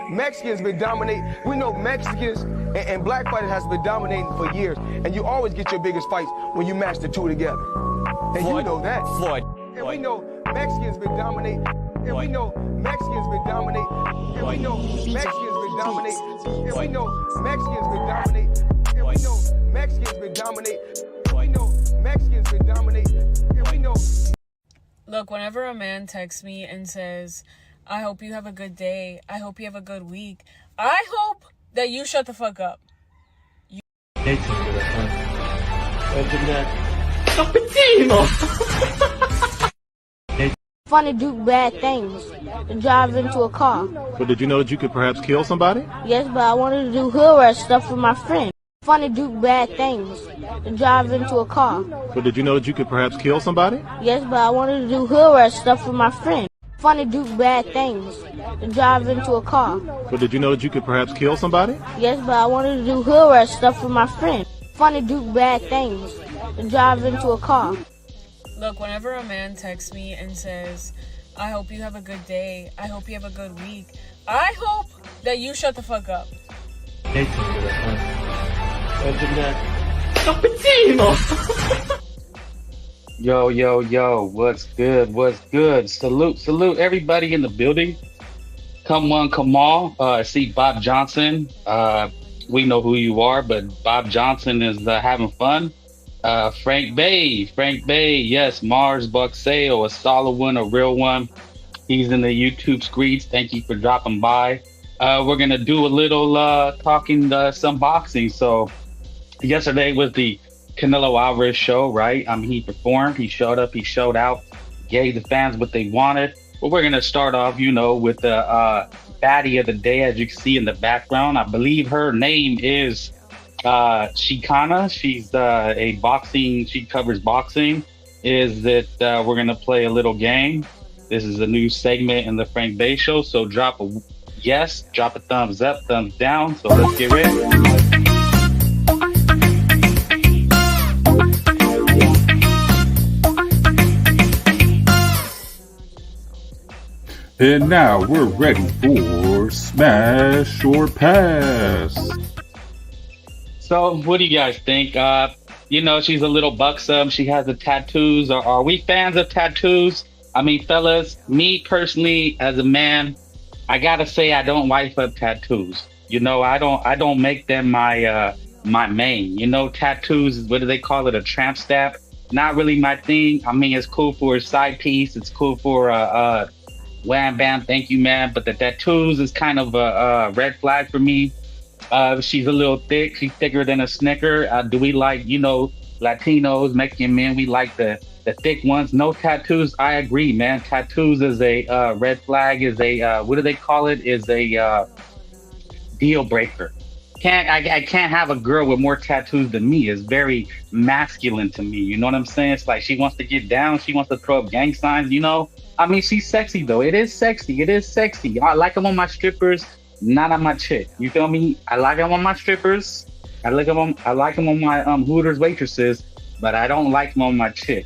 Mexicans been dominating. We know Mexicans and black fighters has been dominating for years. And you always get your biggest fights when you match the two together. And Floyd, you know that. Floyd. And we know Mexicans been dominating. And we know Mexicans been dominating. And we know Mexicans been dominating. And we know Mexicans been dominating. And we know Mexicans been dominating. We know Mexicans been dominating. And we know. Look, whenever a man texts me and says, I hope you have a good day, I hope you have a good week, I hope that you shut the fuck up. Fun to do bad things, to drive into a car. But did you know that you could perhaps kill somebody? Yes, but I wanted to do hood rat stuff with my friend. Fun to do bad things, to drive into a car. But did you know that you could perhaps kill somebody? Yes, but I wanted to do hood rat stuff with my friend. Fun to do bad things, to drive into a car. But did you know that you could perhaps kill somebody? Yes, but I wanted to do hood rat stuff with my friend. Fun to do bad things, to drive into a car. Look, whenever a man texts me and says, I hope you have a good day, I hope you have a good week, I hope that you shut the fuck up. Yo, what's good? Salute everybody in the building. Come one, come all. I see Bob Johnson. We know who you are, but Bob Johnson is having fun. Frank Bay, yes, Mars Buck Sale, a solid one, a real one. He's in the YouTube streets. Thank you for dropping by. We're gonna do a little talking some boxing. So yesterday was the Canelo Alvarez show, right? He performed, he showed up, he showed out, gave the fans what they wanted. But we're gonna start off, with the baddie of the day, as you can see in the background. I believe her name is Shikana. She's a boxing, she covers boxing. Is that we're gonna play a little game. This is a new segment in the Frank Bay Show. So drop a yes, drop a thumbs up, thumbs down. So let's get ready. And now we're ready for Smash or Pass. So what do you guys think? She's a little buxom. She has the tattoos. Are we fans of tattoos? I mean, fellas, me personally, as a man, I gotta say I don't wife up tattoos. I don't make them my main. Tattoos, what do they call it? A tramp stamp. Not really my thing. I mean, it's cool for a side piece. It's cool for wham bam, thank you, man. But the tattoos is kind of a red flag for me. She's a little thick. She's thicker than a Snicker. Do we like, Latinos, Mexican men? We like the thick ones. No tattoos. I agree, man. Tattoos is a red flag. Is a what do they call it? Is a deal breaker. I can't have a girl with more tattoos than me. It's very masculine to me. You know what I'm saying? It's like she wants to get down. She wants to throw up gang signs. I mean, she's sexy though. It is sexy. I like them on my strippers, not on my chick. You feel me? I like them on my strippers. I like them on my Hooters waitresses, but I don't like them on my chick.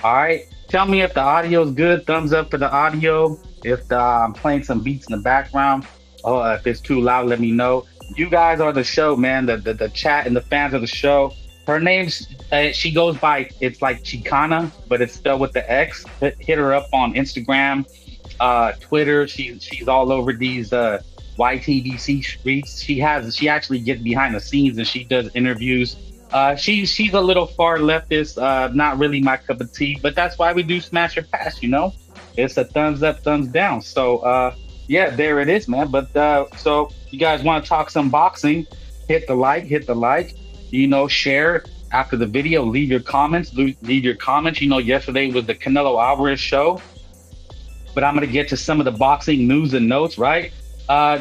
All right. Tell me if the audio's good. Thumbs up for the audio. If I'm playing some beats in the background, or if it's too loud, let me know. You guys are the show, man. The chat and the fans of the show. Her name's she goes by, it's like Chicana, but it's spelled with the X. Hit her up on Instagram, Twitter. She's all over these YTDC streets. She actually gets behind the scenes and she does interviews. She's a little far leftist, not really my cup of tea, but that's why we do Smash or Pass. It's a thumbs up, thumbs down. So yeah, there it is, man. But so you guys want to talk some boxing? Hit the like. Share after the video. Leave your comments. Yesterday was the Canelo Alvarez show, but I'm gonna get to some of the boxing news and notes. Right?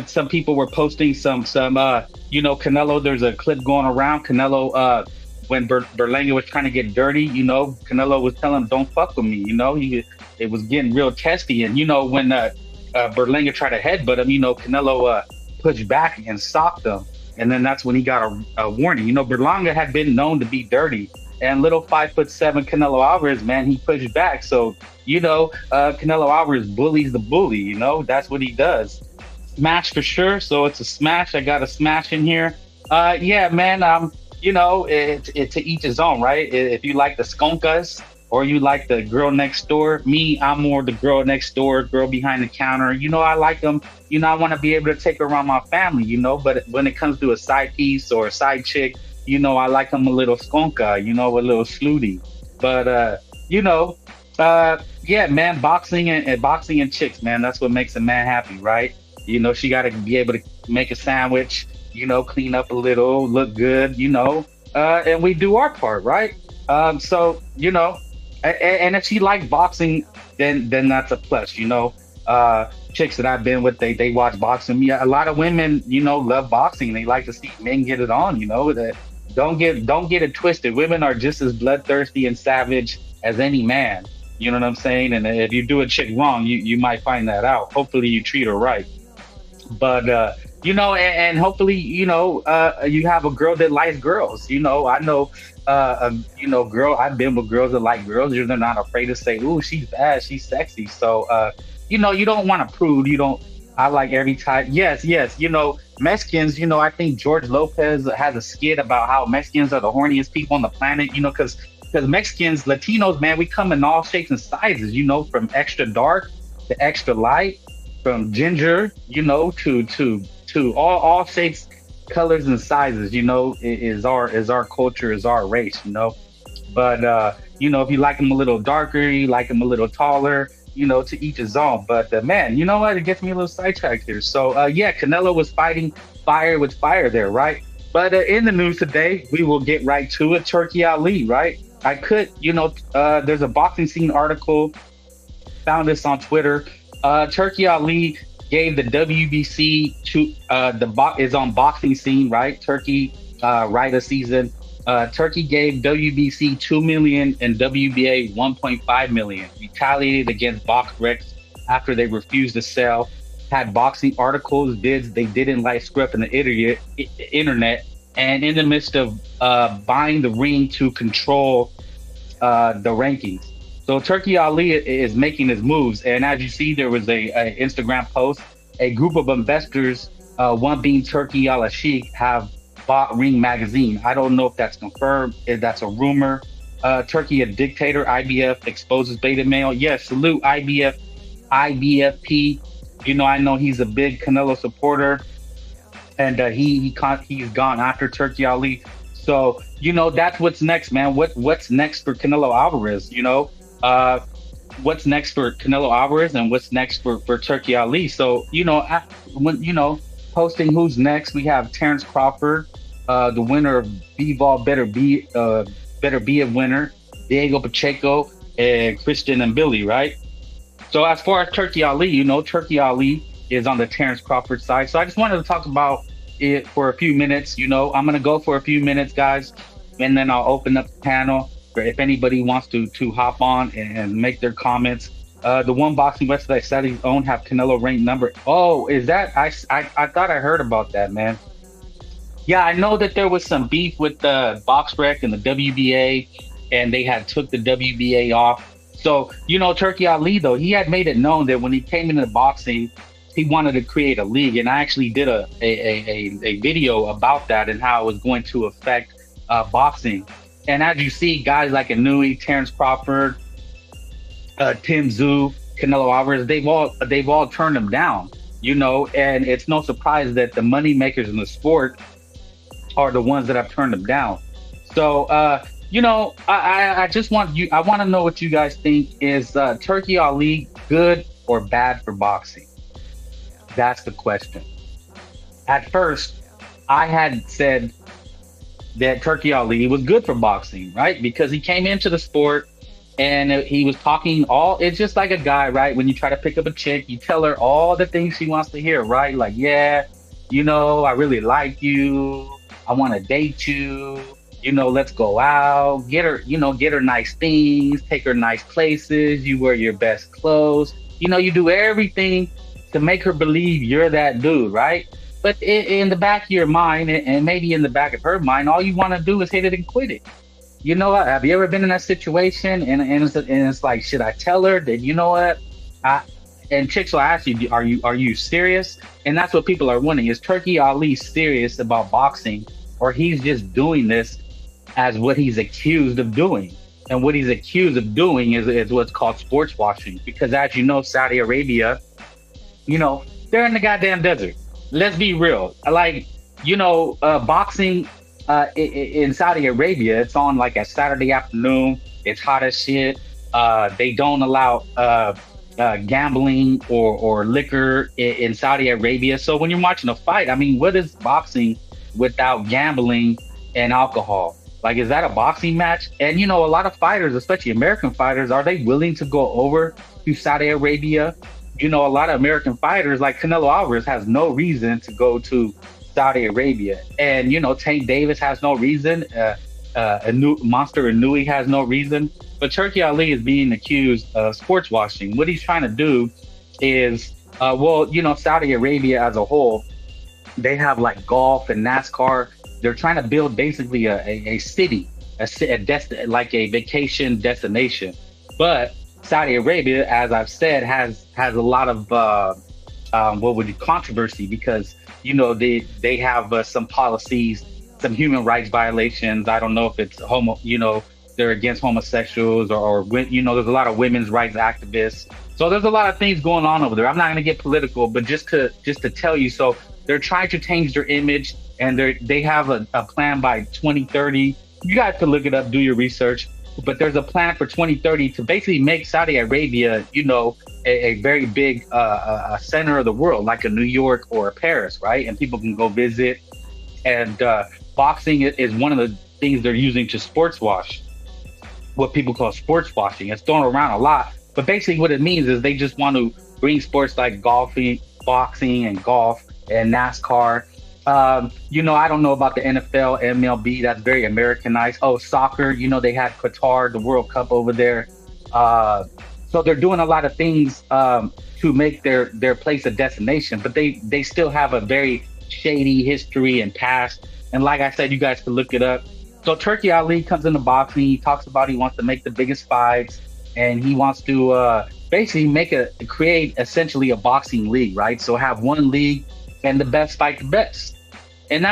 Some people were posting some Canelo. There's a clip going around. Canelo, when Berlanga was trying to get dirty, Canelo was telling him, "Don't fuck with me." It was getting real testy, and when Berlanga tried to headbutt him, Canelo pushed back and socked him. And then that's when he got a warning. Berlanga had been known to be dirty. And little 5'7" Canelo Alvarez, man, he pushed back. So, Canelo Alvarez bullies the bully, that's what he does. smash for sure. So it's a smash. I got a smash in here. Yeah, man. It's to each his own, right? If you like the skunkas or you like the girl next door, me, I'm more the girl next door, girl behind the counter. I like them. I want to be able to take her around my family. But when it comes to a side piece or a side chick, I like them a little skunka. A little slutty. But yeah, man, boxing and chicks, man. That's what makes a man happy, right? She got to be able to make a sandwich, clean up a little, look good, and we do our part, right? So, and if she likes boxing, then that's a plus, chicks that I've been with, they watch boxing. Yeah, a lot of women, love boxing. They like to see men get it on, that don't get it twisted. Women are just as bloodthirsty and savage as any man. You know what I'm saying? And if you do a chick wrong, you might find that out. Hopefully you treat her right. But and hopefully, you have a girl that likes girls. I know girl, I've been with girls that like girls. They're not afraid to say, "Ooh, she's bad, she's sexy." So you don't want to prude. I like every type. Yes. Mexicans, I think George Lopez has a skit about how Mexicans are the horniest people on the planet, because Mexicans, Latinos, man, we come in all shapes and sizes, from extra dark to extra light, from ginger, to all shapes, colors, and sizes, is our culture, is our race, But if you like them a little darker, you like them a little taller, to each his own. But man, you know what? It gets me a little sidetracked here. So yeah, Canelo was fighting fire with fire there, right? But in the news today, we will get right to it. Turki Ali, right? I could, there's a boxing scene article, found this on Twitter. Turki Ali gave the WBC to is on boxing scene, right? Turki Rida season. Turki gave WBC $2 million and WBA $1.5 million. Retaliated against BoxRec after they refused to sell. Had boxing articles, bids they didn't like scruff in the internet, and in the midst of buying the ring to control the rankings. So Turki Ali is making his moves, and as you see, there was a Instagram post. A group of investors, one being Turki Alalshikh, have bought Ring magazine. I don't know if that's confirmed, if that's a rumor. Turki, a dictator. IBF exposes beta male. Yes, salute IBFP. I know he's a big Canelo supporter, and he's gone after Turki Ali. So that's what's next, man. What's next for Canelo Alvarez? What's next for Canelo Alvarez, and what's next for Turki Ali? So when posting who's next, we have Terrence Crawford, the winner of B-Ball Better Be a winner, Diego Pacheco, and Christian and Billy, right? So as far as Turki Ali, Turki Ali is on the Terrence Crawford side. So I just wanted to talk about it for a few minutes. I'm going to go for a few minutes, guys, and then I'll open up the panel for if anybody wants to hop on and make their comments. The one boxing website said his own have Canelo ranked number. Oh, is that? I thought I heard about that, man. Yeah, I know that there was some beef with the BoxRec and the WBA, and they had took the WBA off. So, Turki Ali, though, he had made it known that when he came into boxing, he wanted to create a league. And I actually did a video about that and how it was going to affect boxing. And as you see, guys like Inui, Terrence Crawford, Tim Tszyu, Canelo Alvarez, they've all turned him down, and it's no surprise that the money makers in the sport are the ones that have turned him down. So, I just want I want to know what you guys think. Is Turki Ali good or bad for boxing? That's the question. At first, I had said that Turki Ali was good for boxing, right? Because he came into the sport and he was talking it's just like a guy, right? When you try to pick up a chick, you tell her all the things she wants to hear, right? Like, yeah, I really like you. I want to date you. Let's go out, get her nice things, take her nice places. You wear your best clothes. You do everything to make her believe you're that dude, right? But in the back of your mind, and maybe in the back of her mind, all you want to do is hit it and quit it. Have you ever been in that situation? And it's like, should I tell her that, And chicks will ask you, are you serious? And that's what people are wondering. Is Turki Ali serious about boxing, or he's just doing this as what he's accused of doing? And what he's accused of doing is what's called sports washing. Because as you know, Saudi Arabia, they're in the goddamn desert. Let's be real. Like, boxing in Saudi Arabia, it's on like a Saturday afternoon. It's hot as shit. They don't allow gambling or liquor in Saudi Arabia. So when you're watching a fight, I mean, what is boxing without gambling and alcohol? Like, is that a boxing match? And, a lot of fighters, especially American fighters, are they willing to go over to Saudi Arabia? A lot of American fighters, like Canelo Alvarez, has no reason to go to Saudi Arabia. And, Tank Davis has no reason. Monster Inouye has no reason. But Turki Ali is being accused of sports washing. What he's trying to do is, Saudi Arabia as a whole, they have like golf and NASCAR. They're trying to build basically a city, like a vacation destination. But Saudi Arabia, as I've said, has a lot of controversy because they have some policies, some human rights violations. I don't know if it's they're against homosexuals or there's a lot of women's rights activists. So there's a lot of things going on over there. I'm not going to get political, but just to tell you, so they're trying to change their image, and they have a plan by 2030. You guys can look it up, do your research. But there's a plan for 2030 to basically make Saudi Arabia, a very big center of the world, like a New York or a Paris, right? And people can go visit. And boxing is one of the things they're using to sports wash, what people call sports washing. It's thrown around a lot. But basically what it means is they just want to bring sports like golfing, boxing, and golf, and NASCAR. I don't know about the NFL, MLB. That's very Americanized. Oh, soccer. They had Qatar, the World Cup over there. So they're doing a lot of things to make their place a destination, but they still have a very shady history and past. And like I said, you guys can look it up. So Turki Ali comes into boxing. He talks about he wants to make the biggest fights, and he wants to basically create essentially a boxing league, right? So have one league and the best fight the best. And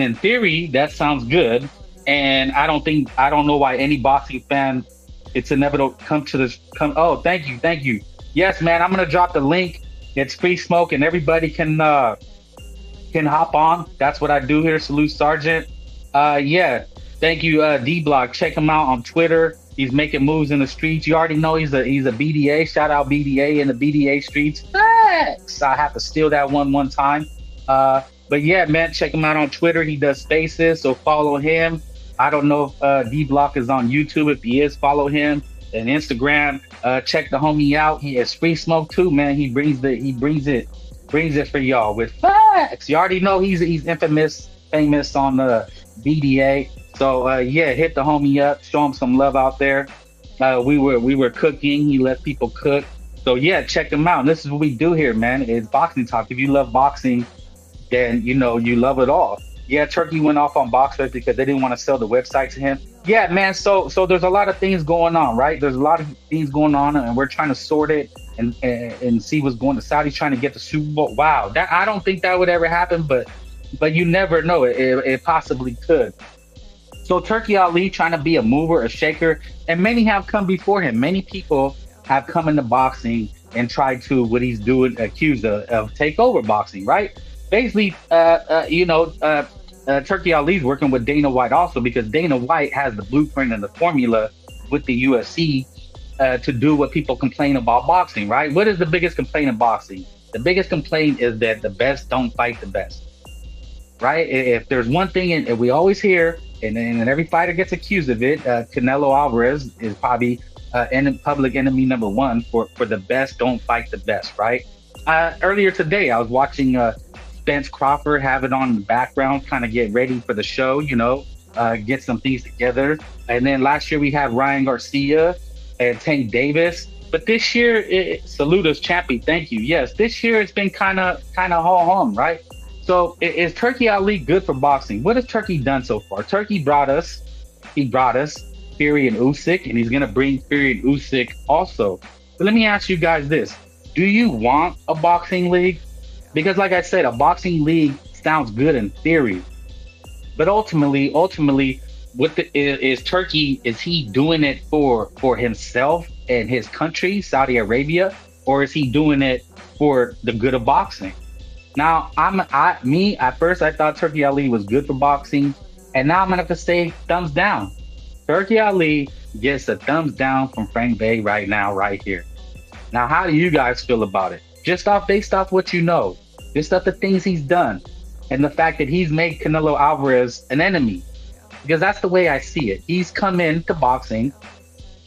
in theory, that sounds good. And I don't know why any boxing fan, it's inevitable oh, thank you. Yes, man, I'm gonna drop the link. It's free smoke and everybody can hop on. That's what I do here. Salute Sergeant. Yeah, thank you, D-Block. Check him out on Twitter. He's making moves in the streets. You already know he's a BDA. Shout out BDA in the BDA streets. Facts. I have to steal that one time. But yeah, man, check him out on Twitter. He does spaces, so follow him. I don't know if D-Block is on YouTube. If he is, follow him. And Instagram, check the homie out. He has free smoke too, man. He brings it for y'all with facts. You already know he's famous on the BDA. So yeah, hit the homie up, show him some love out there. We were cooking. He let people cook. So yeah, check him out. And this is what we do here, man. It's boxing talk. If you love boxing, then you love it all. Yeah, Turki went off on Boxer because they didn't want to sell the website to him. Yeah, man. So there's a lot of things going on, right? There's a lot of things going on, and we're trying to sort it and see what's going to Saudi, trying to get the Super Bowl. Wow, that I don't think that would ever happen, but you never know. It possibly could. So Turki Ali trying to be a mover, a shaker, and many have come before him. Many people have come into boxing and tried to, what he's doing, accused of take over boxing, right? Basically, Turki Ali's working with Dana White also, because Dana White has the blueprint and the formula with the UFC to do what people complain about boxing, right? What is the biggest complaint in boxing? The biggest complaint is that the best don't fight the best, right? If there's one thing, and we always hear, and every fighter gets accused of it, Canelo Alvarez is probably public enemy number one for the best don't fight the best, right? Earlier today, I was watching Spence Crawford, have it on in the background, kind of get ready for the show, get some things together. And then last year we had Ryan Garcia and Tank Davis. But this year, salute us, Champy. Thank you. Yes, this year it's been kind of ho-hum, right? So is Turki Ali good for boxing? What has Turki done so far? Turki brought us Fury and Usyk, and he's going to bring Fury and Usyk also. But let me ask you guys this. do you want a boxing league? Because like I said, a boxing league sounds good in theory, but ultimately, what is Turkey? Is he doing it for himself and his country, Saudi Arabia, or is he doing it for the good of boxing? Now, at first I thought Turki Ali was good for boxing, and now I'm gonna have to say thumbs down. Turki Ali gets a thumbs down from Frank Bay right now, right here. Now, how do you guys feel about it? Based off what you know, just off the things he's done, and the fact that he's made Canelo Alvarez an enemy, because that's the way I see it. He's come into boxing,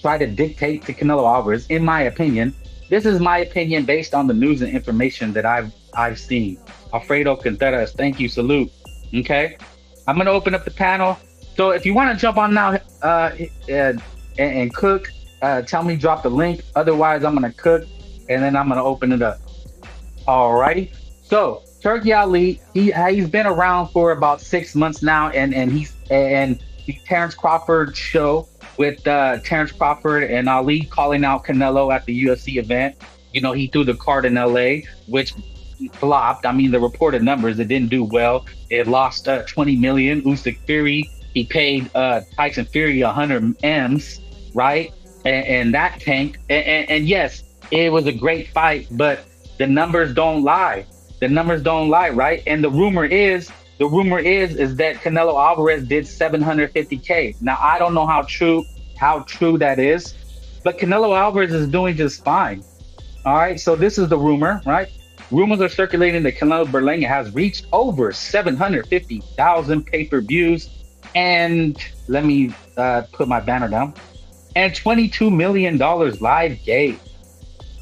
try to dictate to Canelo Alvarez. In my opinion, this is my opinion based on the news and information that I've seen. Alfredo Contreras, thank you, salute. Okay, I'm gonna open up the panel. So if you want to jump on now and cook, tell me, drop the link. Otherwise, I'm gonna cook and then I'm gonna open it up. Alrighty. So Turki Ali, he's been around for about 6 months now, and the Terrence Crawford show with Terrence Crawford and Ali calling out Canelo at the UFC event. You know, he threw the card in LA, which flopped. I mean, the reported numbers, it didn't do well. It lost 20 million. Usyk Fury, he paid Tyson Fury 100 M's, right? And that tanked. And yes, it was a great fight, but the numbers don't lie. The numbers don't lie, right? And the rumor is that Canelo Alvarez did 750K. Now, I don't know how true that is, but Canelo Alvarez is doing just fine. All right, so this is the rumor, right? Rumors are circulating that Canelo Berlanga has reached over 750,000 pay-per-views, and let me put my banner down, and $22 million live gate.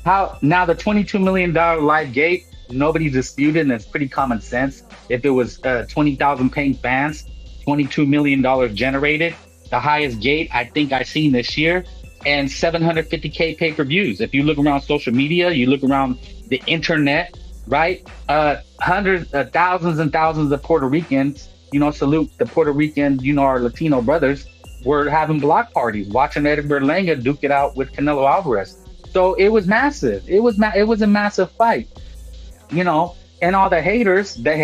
Now the $22 million live gate, nobody's disputed, and it's pretty common sense. If it was 20,000 paying fans, $22 million generated, the highest gate I think I've seen this year, and 750K pay-per-views. If you look around social media, you look around the internet, right? Hundreds, thousands and thousands of Puerto Ricans, you know, salute the Puerto Rican, you know, our Latino brothers, were having block parties, watching Eddie Berlanga duke it out with Canelo Alvarez. So it was massive. It was a massive fight, you know. And all the haters, I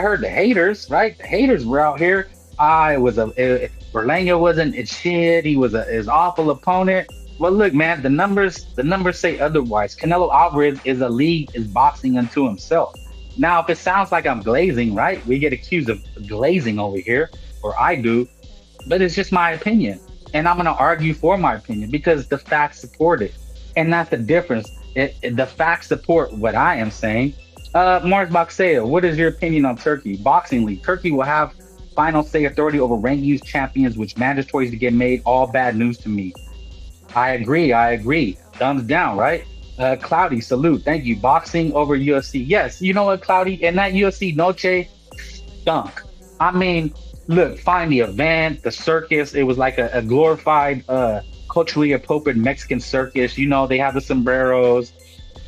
heard the haters, right? The haters were out here. Berlanga wasn't it shit. He was his awful opponent. Well, look, man, the numbers say otherwise. Canelo Alvarez is boxing unto himself. Now, if it sounds like I'm glazing, right? We get accused of glazing over here, or I do, but it's just my opinion. And I'm going to argue for my opinion because the facts support it. And that's the difference. The facts support what I am saying. Mars Boxeo, what is your opinion on Turkey? Boxing League. Turkey will have final say authority over rankings, champions, which mandatories to get made. All bad news to me. I agree. Thumbs down, right? Cloudy, salute. Thank you. Boxing over UFC. Yes, you know what, Cloudy? And that UFC Noche stunk. I mean, look, find the event, the circus. It was like a glorified, culturally appropriate Mexican circus. You know, they have the sombreros,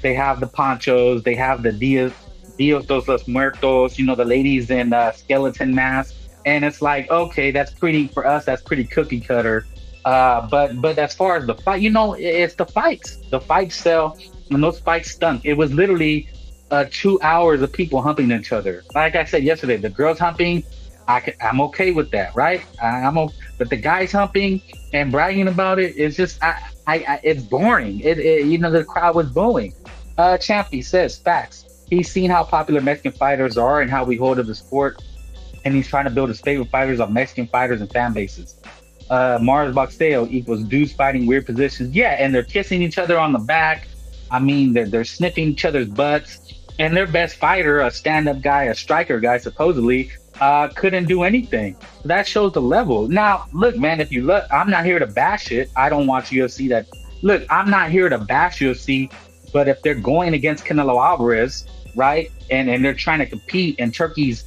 they have the ponchos, they have the Dios de los Muertos, you know, the ladies in skeleton masks. And it's like, okay, that's pretty, for us, that's pretty cookie cutter. But as far as the fight, you know, it's the fights. The fights sell, and those fights stunk. It was literally 2 hours of people humping each other. Like I said yesterday, the girls humping, I'm okay with that, right? But the guys humping and bragging about it, it's just, it's boring. You know, the crowd was booing. Champy says, facts. He's seen how popular Mexican fighters are and how we hold up the sport, and he's trying to build his favorite fighters on Mexican fighters and fan bases. Mars Boxeo equals dudes fighting weird positions. Yeah, and they're kissing each other on the back. I mean, they're sniffing each other's butts. And their best fighter, a stand-up guy, a striker guy, supposedly, couldn't do anything. That shows the level. Now, look, man, if you look, I'm not here to bash it. I don't watch UFC Look, I'm not here to bash UFC, but if they're going against Canelo Alvarez, right, and they're trying to compete, and Turkey's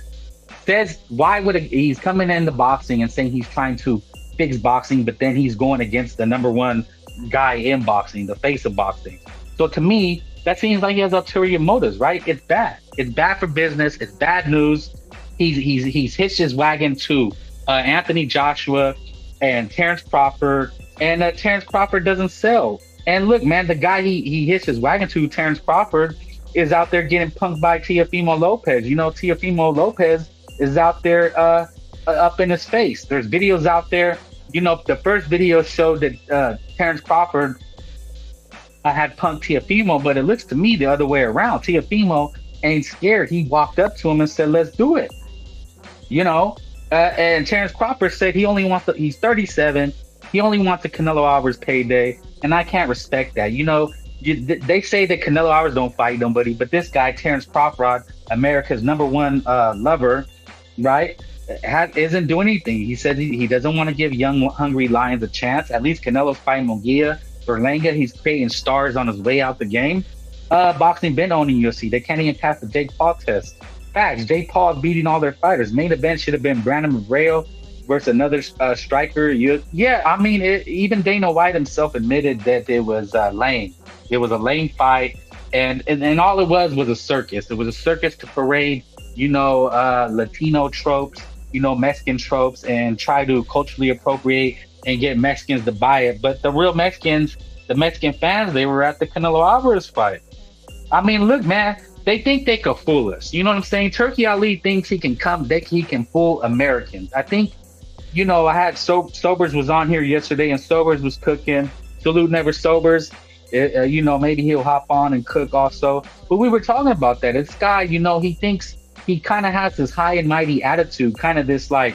says, he's coming into boxing and saying he's trying to fix boxing, but then he's going against the number one guy in boxing, the face of boxing. So to me, that seems like he has ulterior motives, right? It's bad. It's bad for business. It's bad news. He's hitched his wagon to Anthony Joshua and Terrence Crawford, and Terrence Crawford doesn't sell. And look, man, the guy he hits his wagon to, Terrence Crawford, is out there getting punked by Teofimo Lopez. You know, Teofimo Lopez is out there up in his face. There's videos out there. You know, the first video showed that Terrence Crawford had punked Teofimo, but it looks to me the other way around. Teofimo ain't scared. He walked up to him and said, "Let's do it." You know, and Terrence Crawford said he's 37. He only wants the Canelo Alvarez payday, and I can't respect that. You know, they say that Canelo Alvarez don't fight nobody, but this guy, Terrence Crawford, America's #1 lover, right, isn't doing anything. He said he doesn't want to give young, hungry lions a chance. At least Canelo's fighting Munguia, Berlanga. He's creating stars on his way out the game. Boxing been owning UFC. They can't even pass the Jake Paul test. Facts. Jake Paul is beating all their fighters. Main event should have been Brandon Moreno versus another striker. Yeah, I mean, even Dana White himself admitted that it was lame. It was a lame fight, and all it was a circus. It was a circus to parade, you know, Latino tropes, you know, Mexican tropes, and try to culturally appropriate and get Mexicans to buy it. But the real Mexicans, the Mexican fans, they were at the Canelo Alvarez fight. I mean, look, man, they think they could fool us. You know what I'm saying? Turki Ali thinks he can fool Americans. I think, you know, I had Sobers was on here yesterday, and Sobers was cooking. Salute Never Sobers. You know, maybe he'll hop on and cook also. But we were talking about that. This guy, you know, he thinks he kind of has this high and mighty attitude, kind of this like,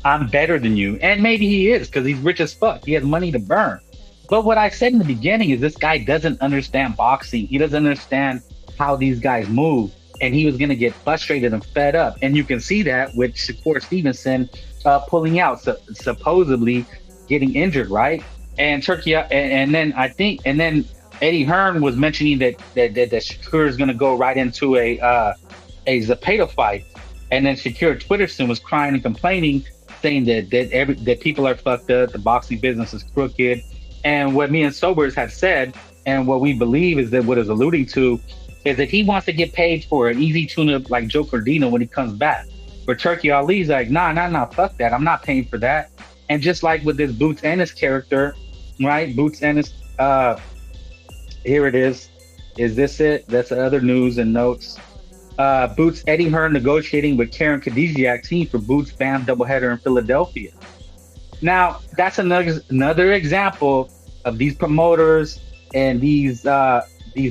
I'm better than you. And maybe he is, because he's rich as fuck. He has money to burn. But what I said in the beginning is this guy doesn't understand boxing. He doesn't understand how these guys move. And he was going to get frustrated and fed up. And you can see that with Shakur Stevenson pulling out, supposedly getting injured, right? And and then Eddie Hearn was mentioning that Shakur is going to go right into a Zepeda fight. And then Shakur Twitter soon was crying and complaining, saying that people are fucked up, the boxing business is crooked. And what me and Sobers had said, and what we believe is that what is alluding to, is that he wants to get paid for an easy tune-up like Joe Cordino when he comes back. But Turki Ali's like, nah, fuck that. I'm not paying for that. And just like with this Boots Ennis character, right? Boots Ennis, here it is. Is this it? That's the other news and notes. Boots Eddie Hearn negotiating with Karen Khadijiak team for Boots Bam doubleheader in Philadelphia. Now, that's another example of these promoters and these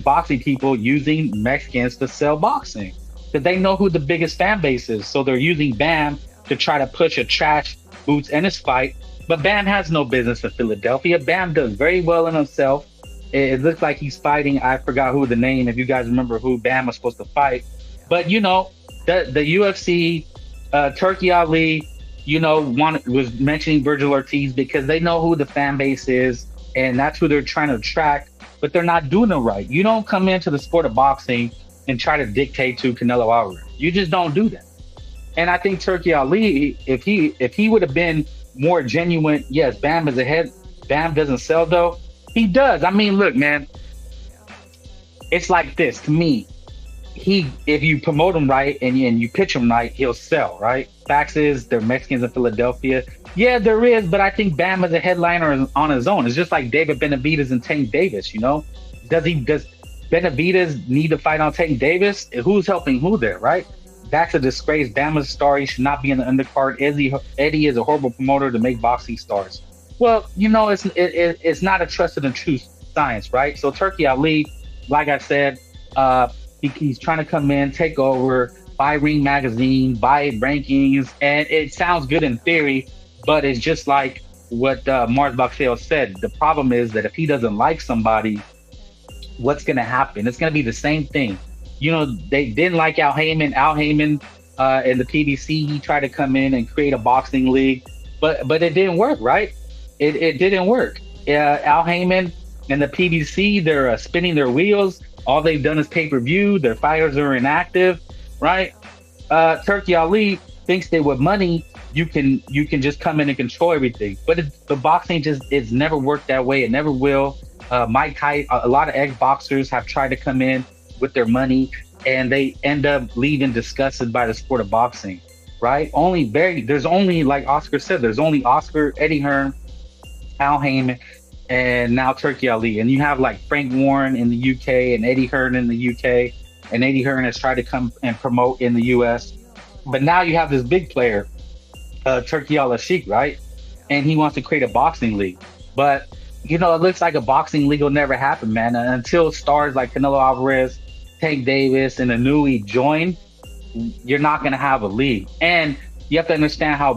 boxing people using Mexicans to sell boxing. Because they know who the biggest fan base is. So they're using Bam to try to push a trash Boots Ennis fight. But Bam has no business in Philadelphia. Bam does very well in himself. It looks like he's fighting, I forgot who the name, if you guys remember who Bam was supposed to fight. But, you know, the UFC, Turki Ali, you know, was mentioning Virgil Ortiz because they know who the fan base is, and that's who they're trying to attract, but they're not doing it right. You don't come into the sport of boxing and try to dictate to Canelo Alvarez. You just don't do that. And I think Turki Ali, if he would have been more genuine, yes, Bam is ahead. Bam doesn't sell though. He does. I mean, look, man, it's like this to me. If you promote him right and you pitch him right, he'll sell, right? Facts is there are Mexicans in Philadelphia. Yeah, there is, but I think Bam is a headliner on his own. It's just like David Benavidez and Tank Davis, you know? Does Benavidez need to fight on Tank Davis? Who's helping who there, right? That's a disgrace. Bam is a star. He should not be in the undercard. Eddie is a horrible promoter to make boxing stars. Well, you know, it's not a trusted and true science, right? So Turki Ali, like I said, he's trying to come in, take over, buy Ring Magazine, buy rankings, and it sounds good in theory, but it's just like what Mars Boxeo said. The problem is that if he doesn't like somebody, what's going to happen? It's going to be the same thing. You know, they didn't like Al Heyman. Al Heyman in the PBC, he tried to come in and create a boxing league, but it didn't work, right? It didn't work. Al Heyman and the PBC, they're spinning their wheels. All they've done is pay-per-view. Their fighters are inactive, right? Turki Ali thinks that with money, you can just come in and control everything. But the boxing it's never worked that way. It never will. Mike Tyson, a lot of ex-boxers have tried to come in with their money, and they end up leaving disgusted by the sport of boxing, right? There's only, like Oscar said, there's only Oscar, Eddie Hearn, Al Heyman, and now Turki Ali, and you have like Frank Warren in the UK and Eddie Hearn in the UK, and Eddie Hearn has tried to come and promote in the US, but now you have this big player, Turki Alalshikh, right? And he wants to create a boxing league, but it looks like a boxing league will never happen, man, until stars like Canelo Alvarez, Tank Davis, and Inouye join. You're not going to have a league. And you have to understand how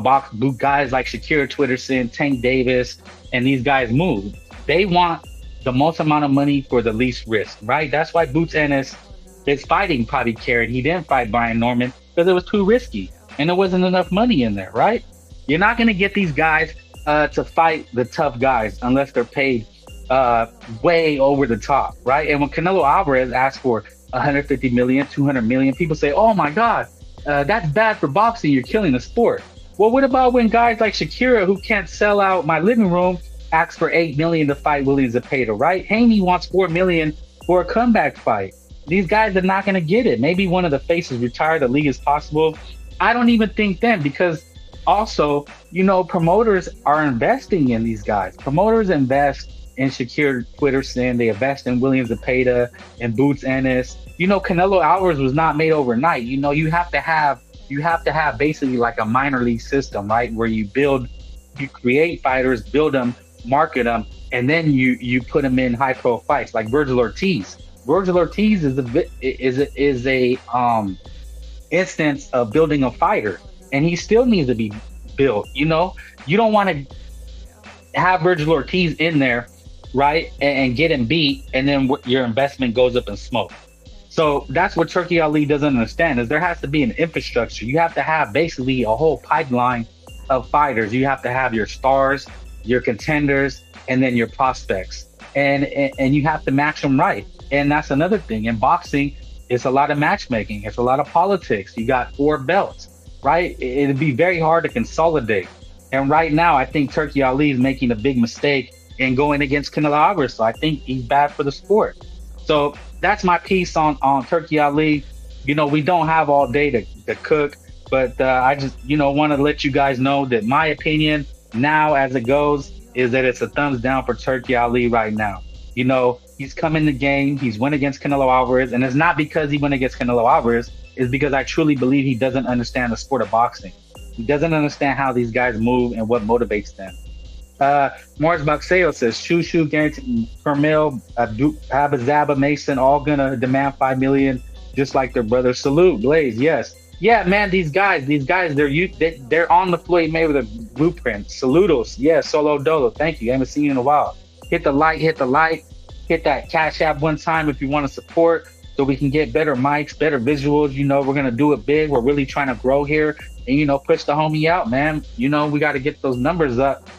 guys like Shakira Twitterson, Tank Davis, and these guys move. They want the most amount of money for the least risk, right? That's why Boots Ennis is fighting Bobby Carrot. He didn't fight Brian Norman because it was too risky and there wasn't enough money in there, right? You're not going to get these guys to fight the tough guys unless they're paid way over the top, right? And when Canelo Alvarez asked for 150 million, 200 million, people say, oh my God, that's bad for boxing. You're killing the sport. Well, what about when guys like Shakira, who can't sell out my living room, ask for 8 million to fight William Zepeda, right? Haney wants 4 million for a comeback fight. These guys are not going to get it. Maybe one of the faces retire, the league is possible. I don't even think then, because also, promoters are investing in these guys. Promoters invest in Shakir Twitterson, they invest in William Zepeda and Boots Ennis. Canelo Alvarez was not made overnight. You have to have basically like a minor league system, right? Where you create fighters, build them, market them, and then you put them in high pro fights like Virgil Ortiz. Virgil Ortiz is a instance of building a fighter, and he still needs to be built. You don't want to have Virgil Ortiz in there, right, and get him beat, and then your investment goes up in smoke. So that's what Turki Ali doesn't understand, is there has to be an infrastructure. You have to have basically a whole pipeline of fighters. You have to have your stars, your contenders, and then your prospects, and you have to match them right. And that's another thing in boxing. It's a lot of matchmaking. It's a lot of politics. You got 4 belts, right? It'd be very hard to consolidate. And right now, I think Turki Ali is making a big mistake in going against Canelo Alvarez. So I think he's bad for the sport. So that's my piece on Turki Ali. We don't have all day to cook, but I just, want to let you guys know that my opinion now as it goes is that it's a thumbs down for Turki Ali right now. He's come in the game, he's went against Canelo Alvarez, and it's not because he went against Canelo Alvarez, it's because I truly believe he doesn't understand the sport of boxing. He doesn't understand how these guys move and what motivates them. Morris Boxeo says, Shushu, Guaranteed, Carmel, Habazaba, Mason, all gonna demand 5 million, just like their brother. Salute, Blaze, yes. Yeah, man, these guys, they're on the Floyd Mayweather blueprint. Saludos, yes, Solo Dolo, thank you. I haven't seen you in a while. Hit the like, hit that Cash App one time if you want to support, so we can get better mics, better visuals. We're going to do it big. We're really trying to grow here and, push the homie out, man. We got to get those numbers up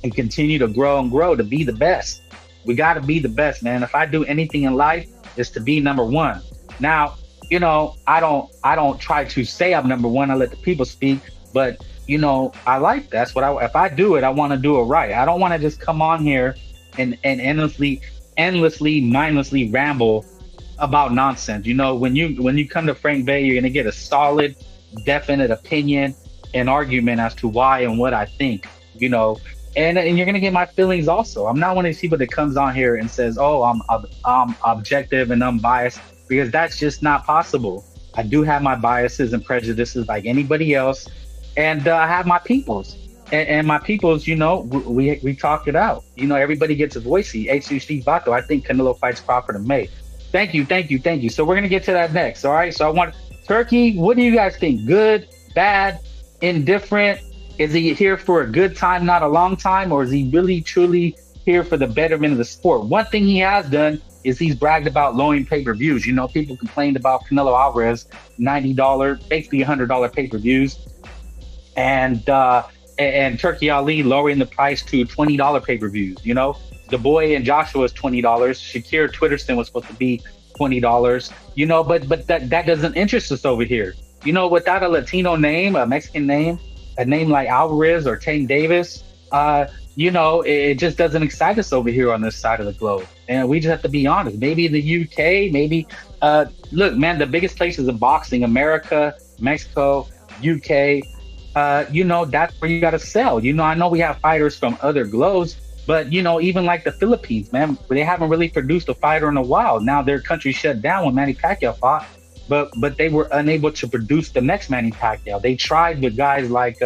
and continue to grow and grow to be the best. We got to be the best, man. If I do anything in life, it's to be number one. Now, I don't try to say I'm number one. I let the people speak, but I like that. That's what if I do it, I want to do it right. I don't want to just come on here and endlessly, mindlessly ramble about nonsense. When you come to Frank Bay, you're gonna get a solid, definite opinion and argument as to why and what I think. And you're gonna get my feelings also. I'm not one of these people that comes on here and says, "Oh, I'm objective and unbiased," because that's just not possible. I do have my biases and prejudices like anybody else, and I have my peoples. And my peoples, we talk it out. Everybody gets a voice. HCC Vato. I think Canelo fights Crawford in May. Thank you. So we're gonna get to that next. All right. So I want Turki. What do you guys think? Good, bad, indifferent? Is he here for a good time, not a long time, or is he really truly here for the betterment of the sport? One thing he has done is he's bragged about lowering pay-per-views. People complained about Canelo Alvarez $90, basically $100 pay-per-views, and Turki Ali lowering the price to $20 pay-per-views. The boy and Joshua is $20. Shakir Twitterson was supposed to be $20. But that doesn't interest us over here. Without a Latino name, a Mexican name, a name like Alvarez or Tank Davis, it just doesn't excite us over here on this side of the globe. And we just have to be honest. Maybe in the UK, look, man, the biggest places in boxing, America, Mexico, UK, that's where you got to sell. I know we have fighters from other globes, But even like the Philippines, man, they haven't really produced a fighter in a while. Now their country shut down when Manny Pacquiao fought, but they were unable to produce the next Manny Pacquiao. They tried with guys like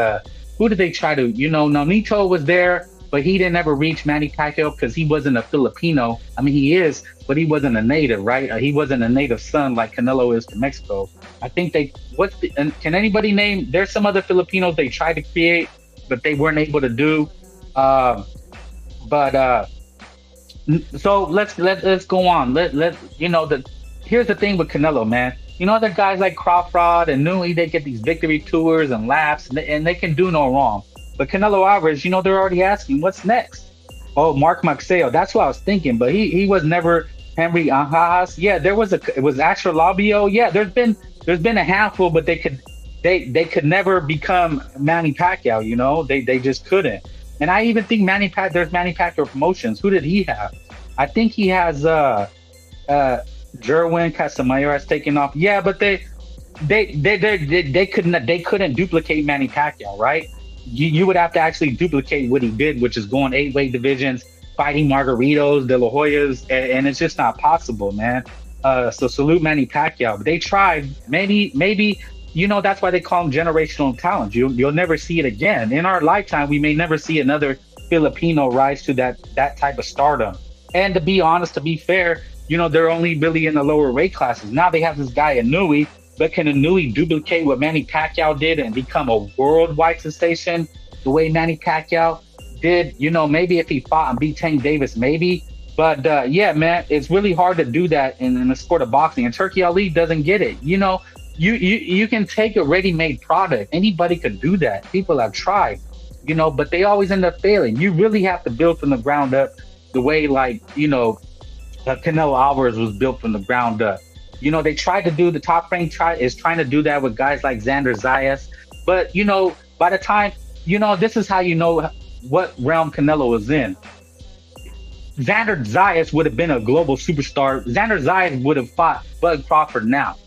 who did they try to? Nonito was there, but he didn't ever reach Manny Pacquiao because he wasn't a Filipino. I mean, he is, but he wasn't a native, right? He wasn't a native son like Canelo is to Mexico. I think can anybody name? There's some other Filipinos they tried to create, but they weren't able to do. So let's go on. Here's the thing with Canelo, man. The guys like Crawford and Nui, they get these victory tours and laps, and they can do no wrong. But Canelo Alvarez, they're already asking, what's next? Oh, Mark Maxeo. That's what I was thinking. But he was never Henry Anjas. Yeah, it was Asher Labio. Yeah, there's been a handful, but they could never become Manny Pacquiao. They just couldn't. And I even think there's Manny Pacquiao Promotions. Who did he have? I think he has Jerwin Casamayor has taken off. Yeah, but they couldn't duplicate Manny Pacquiao, right? You would have to actually duplicate what he did, which is going 8-weight divisions, fighting Margaritos, De La Hoyas, and it's just not possible, man. So salute Manny Pacquiao. But they tried. Maybe that's why they call him generational talent. You'll never see it again. In our lifetime, we may never see another Filipino rise to that type of stardom. And to be honest, to be fair, they're only really in the lower weight classes. Now they have this guy Inouye, but can Inouye duplicate what Manny Pacquiao did and become a worldwide sensation the way Manny Pacquiao did? Maybe if he fought and beat Tank Davis, maybe. But yeah, man, it's really hard to do that in the sport of boxing. And TurkiAli doesn't get it. You can take a ready-made product. Anybody could do that. People have tried, but they always end up failing. You really have to build from the ground up the way Canelo Alvarez was built from the ground up. They tried to do the Top Rank is trying to do that with guys like Xander Zayas. But, by the time, this is how you know what realm Canelo was in. Xander Zayas would have been a global superstar. Xander Zayas would have fought Bud Crawford now.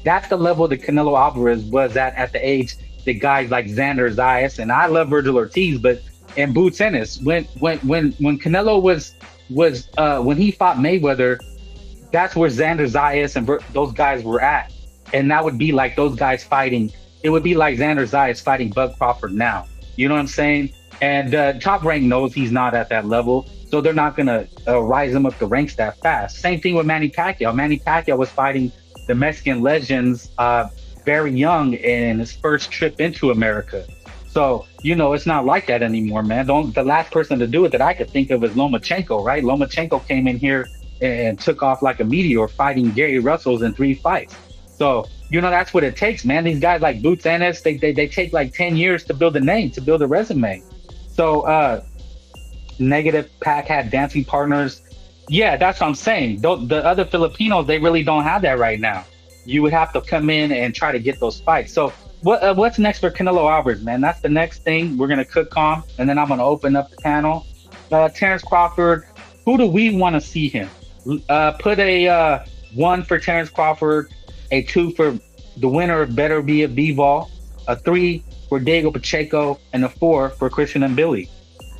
That's the level that Canelo Alvarez was at the age that guys like Xander Zayas, and I love Virgil Ortiz, and Boots Ennis. When Canelo was when he fought Mayweather, that's where Xander Zayas and those guys were at. And that would be like those guys fighting. It would be like Xander Zayas fighting Bud Crawford now. You know what I'm saying? And Top Rank knows he's not at that level, so they're not going to rise him up the ranks that fast. Same thing with Manny Pacquiao. Manny Pacquiao was fighting the Mexican legends very young in his first trip into America. So, it's not like that anymore, man. The last person to do it that I could think of is Lomachenko, right? Lomachenko came in here and took off like a meteor, fighting Gary Russells in 3 fights. So, that's what it takes, man. These guys like Boots Ennis, they take like 10 years to build a name, to build a resume. So, Negative Pac had dancing partners. Yeah, that's what I'm saying. The other Filipinos, they really don't have that right now. You would have to come in and try to get those fights. So what's next for Canelo Alvarez, man? That's the next thing we're going to cook on, and then I'm going to open up the panel. Terrence Crawford, who do we want to see him? Put a 1 for Terrence Crawford, a 2 for the winner of Better Be a B-Ball, a 3 for Diego Pacheco, and a 4 for Christian and Billy.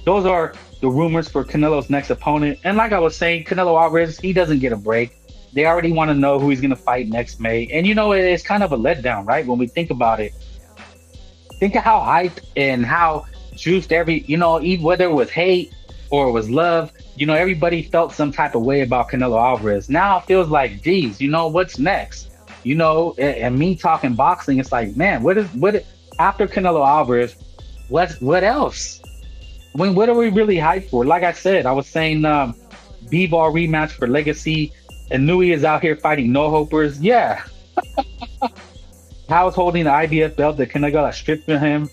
Those are the rumors for Canelo's next opponent. And like I was saying, Canelo Alvarez, he doesn't get a break. They already want to know who he's going to fight next May. And, it's kind of a letdown, right? When we think about it, think of how hyped and how juiced even whether it was hate or it was love, everybody felt some type of way about Canelo Alvarez. Now it feels like, geez, what's next? And me talking boxing, it's like, man, what after Canelo Alvarez, what else? What are we really hyped for? Like I said, I was saying B-Ball rematch for Legacy. And Nui is out here fighting no-hopers. Yeah. How's holding the IBF belt that Canelo stripped from him?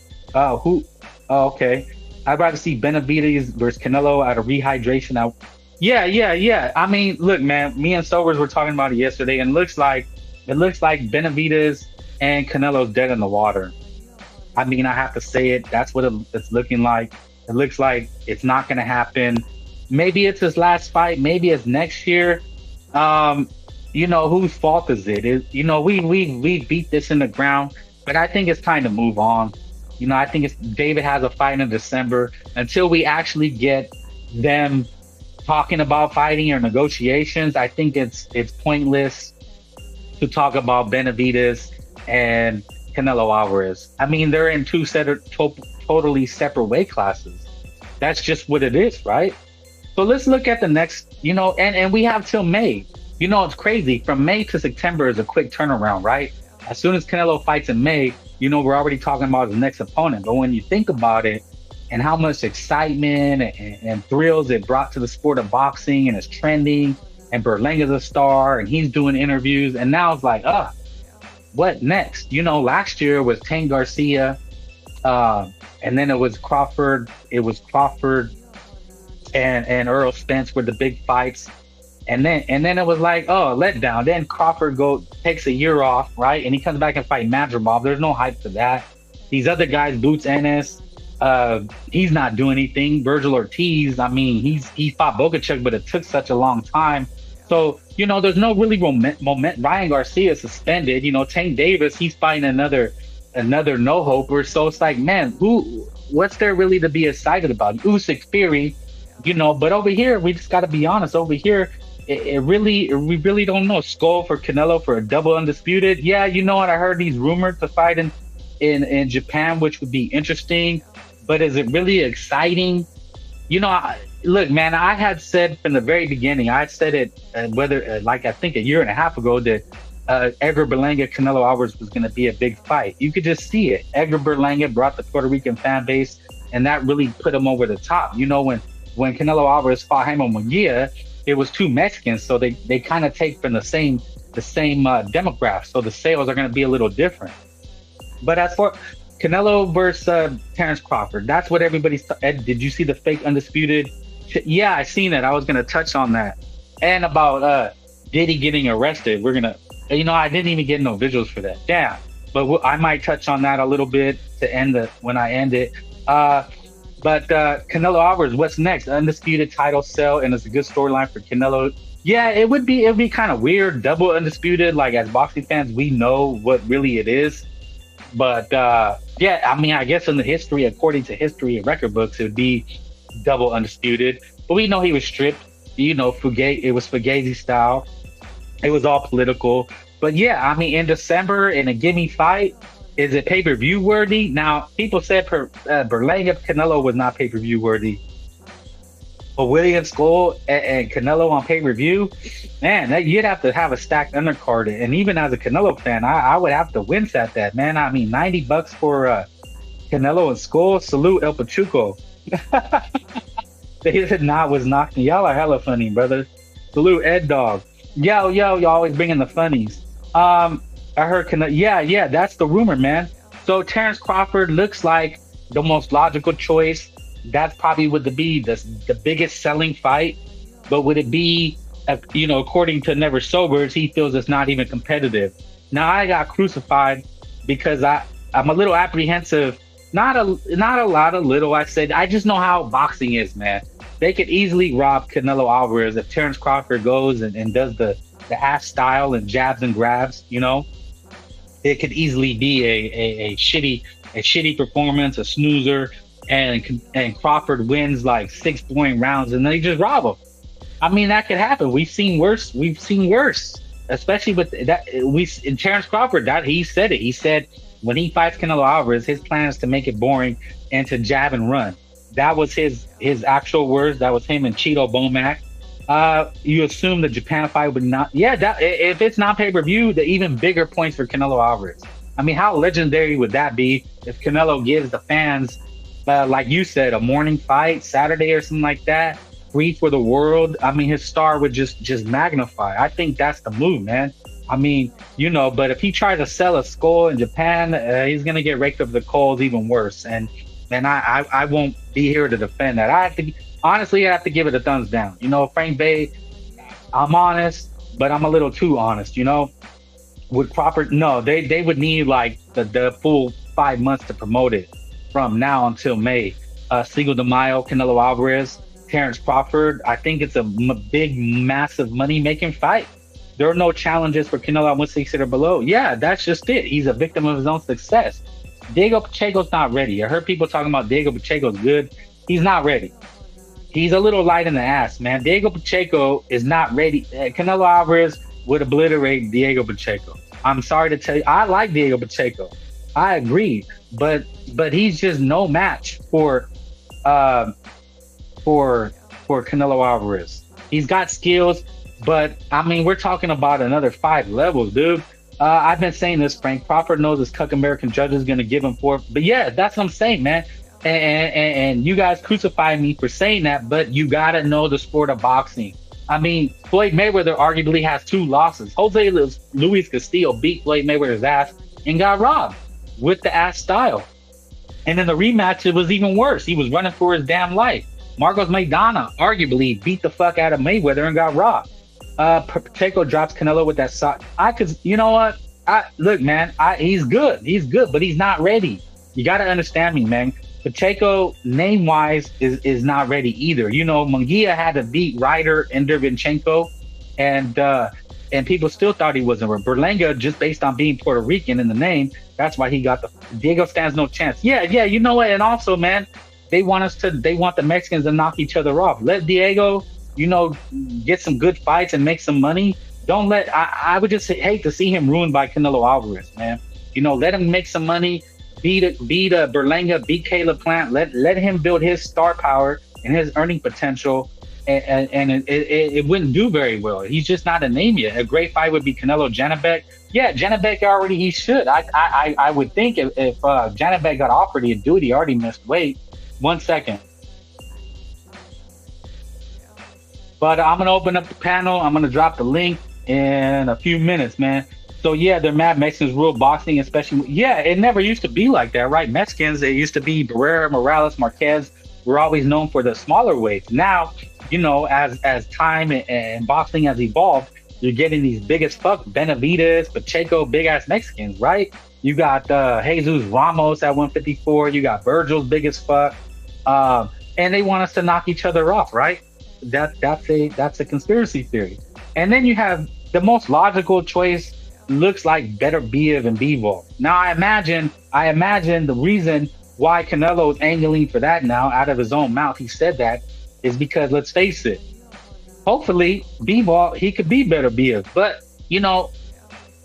Okay. I'd rather see Benavidez versus Canelo out of rehydration. Yeah. I mean, look, man, me and Sobers were talking about it yesterday, and it looks like Benavidez and Canelo's dead in the water. I mean, I have to say it. That's what it's looking like. It looks like it's not going to happen. Maybe it's his last fight. Maybe it's next year. Whose fault is it? We beat this in the ground, but I think it's time to move on. I think David has a fight in December. Until we actually get them talking about fighting or negotiations. I think it's pointless to talk about Benavidez and Canelo Alvarez. I mean, they're in two totally separate weight classes. That's just what it is, right? So let's look at the next, and we have till May. It's crazy. From May to September is a quick turnaround, right? As soon as Canelo fights in May, we're already talking about his next opponent. But when you think about it and how much excitement and thrills it brought to the sport of boxing, and it's trending, and Berlanga's a star and he's doing interviews, and now it's like, what next? Last year was Tank Garcia, and then it was Crawford. It was Crawford and Earl Spence were the big fights. And then it was like, letdown. Then Crawford takes a year off, right? And he comes back and fight Madrimov. There's no hype for that. These other guys, Boots Ennis, he's not doing anything. Virgil Ortiz, I mean, he fought Bogachuk, but it took such a long time. So, there's no really moment. Ryan Garcia is suspended. Tank Davis, he's fighting another no-hoper. So it's like, man, what's there really to be excited about? Usyk, Fury, but over here, we just got to be honest. Over here, we really don't know. Skull for Canelo for a double undisputed. Yeah, what? I heard he's rumored to fight in Japan, which would be interesting. But is it really exciting? Look, man, I had said from the very beginning, I said it, I think a year and a half ago, that Edgar Berlanga, Canelo Alvarez was going to be a big fight. You could just see it. Edgar Berlanga brought the Puerto Rican fan base, and that really put him over the top. When Canelo Alvarez fought Jaime Munguia, it was two Mexicans, so they kind of take from the same demographic, so the sales are going to be a little different. But as for Canelo versus Terrence Crawford, that's what everybody's. Ed, did you see the fake undisputed? Yeah, I seen it. I was going to touch on that, and about Diddy getting arrested. We're gonna, I didn't even get no visuals for that. Damn, but I might touch on that a little bit to end when I end it. But Canelo Alvarez, what's next? Undisputed title sell, and it's a good storyline for Canelo. Yeah, it would be kind of weird, double undisputed. Like, as boxing fans, we know what really it is. But yeah, I mean, I guess in the history, according to history and record books, it would be double undisputed. But we know he was stripped. It was Fugazi style. It was all political. But yeah, I mean, in December, in a gimme fight, is it pay-per-view worthy? Now, people said Berlanga Canelo was not pay-per-view worthy. But Williams, Skull, and Canelo on pay-per-view, man, you'd have to have a stacked undercard. And even as a Canelo fan, I would have to wince at that, man. I mean, $90 for Canelo and Skull. Salute El Pachuco. They said was knocking. Y'all are hella funny, brother. Salute Ed Dog. Yo, you always bringing the funnies. I heard yeah, that's the rumor, man. So Terrence Crawford looks like the most logical choice. That's probably would be the biggest selling fight. But would it be, according to Never Sobers, he feels it's not even competitive. Now, I got crucified because I'm a little apprehensive. Not a lot, a little. I said, I just know how boxing is, man. They could easily rob Canelo Alvarez if Terrence Crawford goes and does the ass style and jabs and grabs, It could easily be a shitty performance, a snoozer, and Crawford wins like 6-point rounds, and they just rob him. I mean, that could happen. We've seen worse, especially with that. In Terrence Crawford, that he said it. He said when he fights Canelo Alvarez, his plan is to make it boring and to jab and run. That was his actual words. That was him and Cheeto Bomac. You assume the Japan fight would not. Yeah, if it's not pay-per-view, the even bigger points for Canelo Alvarez. I mean, how legendary would that be if Canelo gives the fans, like you said, a morning fight, Saturday or something like that, free for the world? I mean, his star would just magnify. I think that's the move, man. I mean, but if he tries to sell a Skull in Japan, he's going to get raked up the coals even worse. And I won't be here to defend that. I have to give it a thumbs down. Frank Bay, I'm honest, but I'm a little too honest, Would Crawford, no, they would need like the full 5 months to promote it from now until May. Cinco de Mayo, Canelo Alvarez, Terrence Crawford. I think it's a big, massive money-making fight. There are no challenges for Canelo at 160 or below. Yeah, that's just it. He's a victim of his own success. Diego Pacheco's not ready. I heard people talking about Diego Pacheco's good. He's not ready. he's a little light in the ass, man. Diego Pacheco is not ready. Canelo Alvarez would obliterate Diego Pacheco. I'm sorry to tell you, I like Diego Pacheco. I agree, but he's just no match for Canelo Alvarez. He's got skills, but I mean, we're talking about another 5 levels, dude. I've been saying this, Frank. Crawford knows his cuck American judge is going to give him 4. But yeah, that's what I'm saying, man. And you guys crucify me for saying that, but you got to know the sport of boxing. I mean, Floyd Mayweather arguably has 2 losses. Jose Luis Castillo beat Floyd Mayweather's ass and got robbed with the ass style. And in the rematch, it was even worse. He was running for his damn life. Marcos Maidana arguably beat the fuck out of Mayweather and got robbed. Pacheco drops Canelo with that sock. You know what? Look, man, he's good. He's good, but he's not ready. You got to understand me, man. Pacheco, name-wise, is not ready either. You know, Munguia had to beat Ryder and Dervinchenko, and people still thought he wasn't. Berlanga, just based on being Puerto Rican in the name, that's why he got the. Diego stands no chance. Yeah, you know what? And also, man, they want the Mexicans to knock each other off. Let Diego, you know, get some good fights and make some money. Don't let. I would just hate to see him ruined by Canelo Alvarez, man. You know, let him make some money. Beat Berlanga, beat Caleb Plant. Let him build his star power and his earning potential, and it wouldn't do very well. He's just not a name yet. A great fight would be Canelo Janibek. Yeah, Janibek already. He should. I would think if Janibek got offered, he'd do it. He already missed weight. 1 second. But I'm gonna open up the panel. I'm gonna drop the link in a few minutes, man. So yeah, they're mad Mexicans rule boxing, especially. Yeah, it never used to be like that, right? Mexicans, it used to be Barrera, Morales, Marquez were always known for the smaller weights. Now, you know, as time and boxing has evolved, you're getting these big as fuck Benavidez, Pacheco, big ass Mexicans, right? You got Jesus Ramos at 154. You got Virgil's big as fuck, and they want us to knock each other off, right? That's a conspiracy theory. And then you have the most logical choice. Looks like better Biev and Bivol. Now I imagine the reason why Canelo is angling for that now out of his own mouth. He said that is because, let's face it, hopefully Bivol, he could be better Biev. But you know,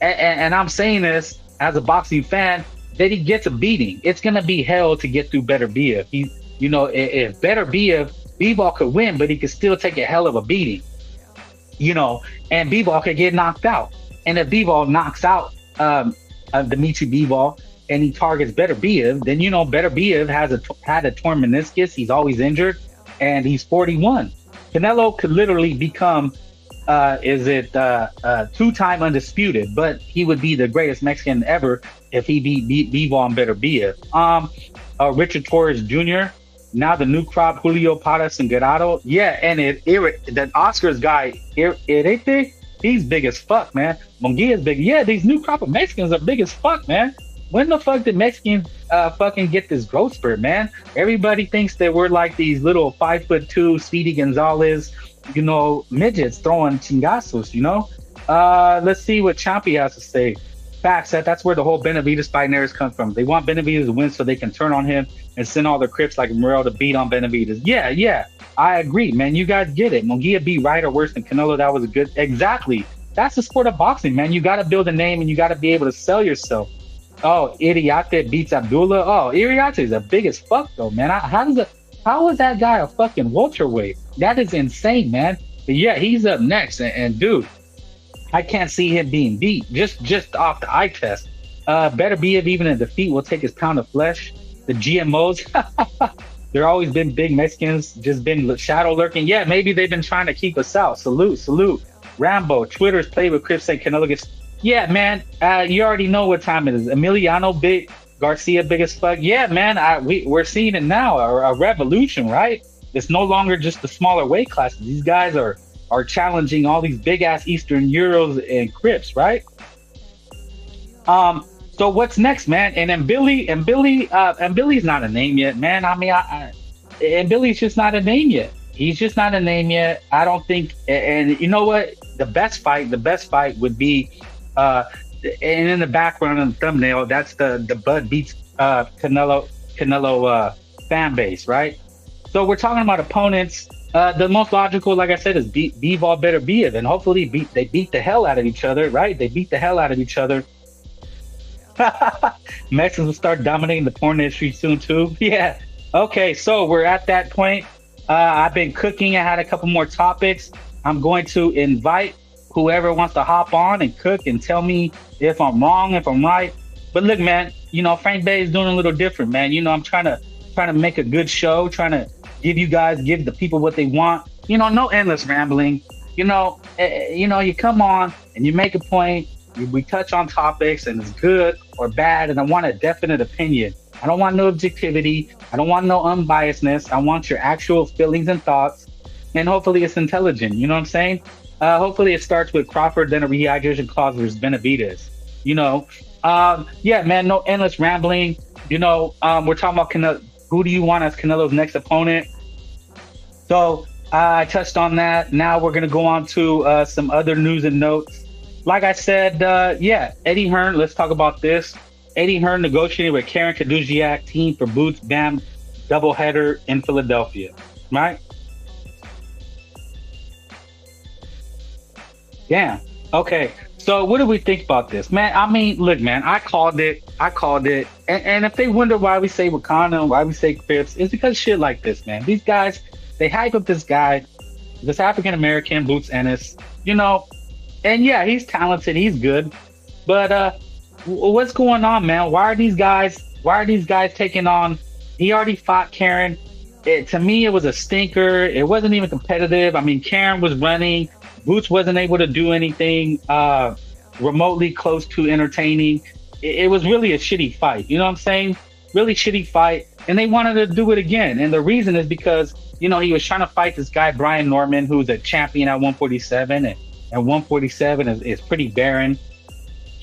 and I'm saying this as a boxing fan, that he gets a beating. It's gonna be hell to get through better Biev. You know, if better Bivol could win, but he could still take a hell of a beating. You know, and Bivol could get knocked out. And if Bivol knocks out Dimitri Bivol and he targets Better Biev, then you know Better Biev had a torn meniscus. He's always injured, and he's 41. Canelo could literally become two-time undisputed, but he would be the greatest Mexican ever if he beat Bivol and Better Biev. Richard Torres Jr., now the new crop, Julio Paras and Guerrero. Yeah, and that Oscars guy, Irete, he's big as fuck, man. Munguia's big. Yeah, these new crop of Mexicans are big as fuck, man. When the fuck did Mexicans fucking get this growth spurt, man? Everybody thinks that we're like these little 5'2" Speedy Gonzalez, you know, midgets throwing chingazos, you know? Let's see what Champy has to say. Facts, that's where the whole Benavidez fight narrative comes from. They want Benavidez to win so they can turn on him and send all their Crips like Morel to beat on Benavidez. Yeah, I agree, man. You guys get it. Munguia beat Ryder worse than Canelo. That was a good. Exactly. That's the sport of boxing, man. You got to build a name and you got to be able to sell yourself. Oh, Iriarte beats Abdullah. Oh, Iriarte is the biggest fuck though, man. How is that guy a fucking welterweight? That is insane, man. But yeah, he's up next, and dude, I can't see him being beat just off the eye test. Better Biev, even in defeat, will take his pound of flesh. The GMOs, there always been big Mexicans, just been shadow lurking. Yeah, maybe they've been trying to keep us out. Salute. Rambo, Twitter's played with Crips saying Canelo gets. Yeah, man, you already know what time it is. Emiliano big, Garcia big as fuck. Yeah, man, we're seeing it now, a revolution, right? It's no longer just the smaller weight classes. These guys are challenging all these big ass Eastern Euros and Crips, right? So what's next, man? And Billy's not a name yet, man. I mean, and Billy's just not a name yet. He's just not a name yet. I don't think. And you know what? The best fight would be, and in the background on the thumbnail, that's the Bud beats Canelo fan base, right? So we're talking about opponents The most logical, like I said, is Bivol better be it, and hopefully they beat the hell out of each other, right? They beat the hell out of each other. Mexicans will start dominating the porn industry soon too. Yeah. Okay, so we're at that point. I've been cooking. I had a couple more topics. I'm going to invite whoever wants to hop on and cook and tell me if I'm wrong, if I'm right. But look, man, Frank Bay is doing a little different, man. I'm trying to make a good show, trying to give the people what they want. No endless rambling. You come on and you make a point. We touch on topics and it's good or bad, and I want a definite opinion. I don't want no objectivity. I don't want no unbiasedness. I want your actual feelings and thoughts, and hopefully it's intelligent. You know what I'm saying? Hopefully it starts with Crawford, then a rehydration clause versus Benavidez. Yeah, man, no endless rambling. We're talking about Canelo. Who do you want as Canelo's next opponent? So I touched on that. Now we're gonna go on to some other news and notes. Like I said, Eddie Hearn. Let's talk about this. Eddie Hearn negotiated with Karen Kaduziak team for Boots Bam doubleheader in Philadelphia, right? Yeah. Okay. So what do we think about this, man? I mean, look, man, I called it. And if they wonder why we say Wakanda and why we say Crips, it's because shit like this, man. These guys, they hype up this guy, this African American Boots Ennis, and yeah, he's talented, he's good, but what's going on, man? Why are these guys taking on? He already fought Karen. To me, it was a stinker. It wasn't even competitive. I mean, Karen was running. Boots wasn't able to do anything remotely close to entertaining. It was really a shitty fight. You know what I'm saying? Really shitty fight. And they wanted to do it again. And the reason is because, he was trying to fight this guy, Brian Norman, who's a champion at 147. And 147 is pretty barren,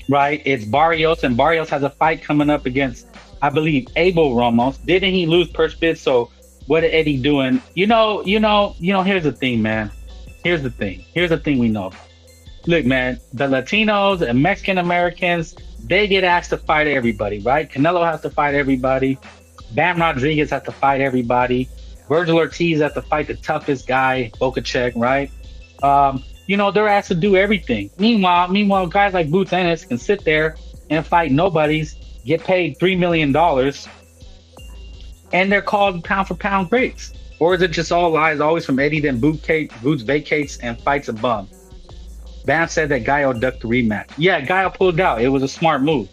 right? It's Barrios, and Barrios has a fight coming up against, I believe, Abel Ramos. Didn't he lose purse bid? So what is Eddie doing? Here's the thing, man. Here's the thing we know. Look, man, the Latinos and Mexican Americans, they get asked to fight everybody, right? Canelo has to fight everybody. Bam Rodriguez has to fight everybody. Virgil Ortiz has to fight the toughest guy, Bokachek, right? They're asked to do everything. Meanwhile, guys like Boots Ennis can sit there and fight nobodies, get paid $3 million, and they're called pound for pound greats. Or is it just all lies, always from Eddie, then Boots vacates and fights a bum? Bam said that Gallo ducked the rematch. Yeah, Gallo pulled out. It was a smart move.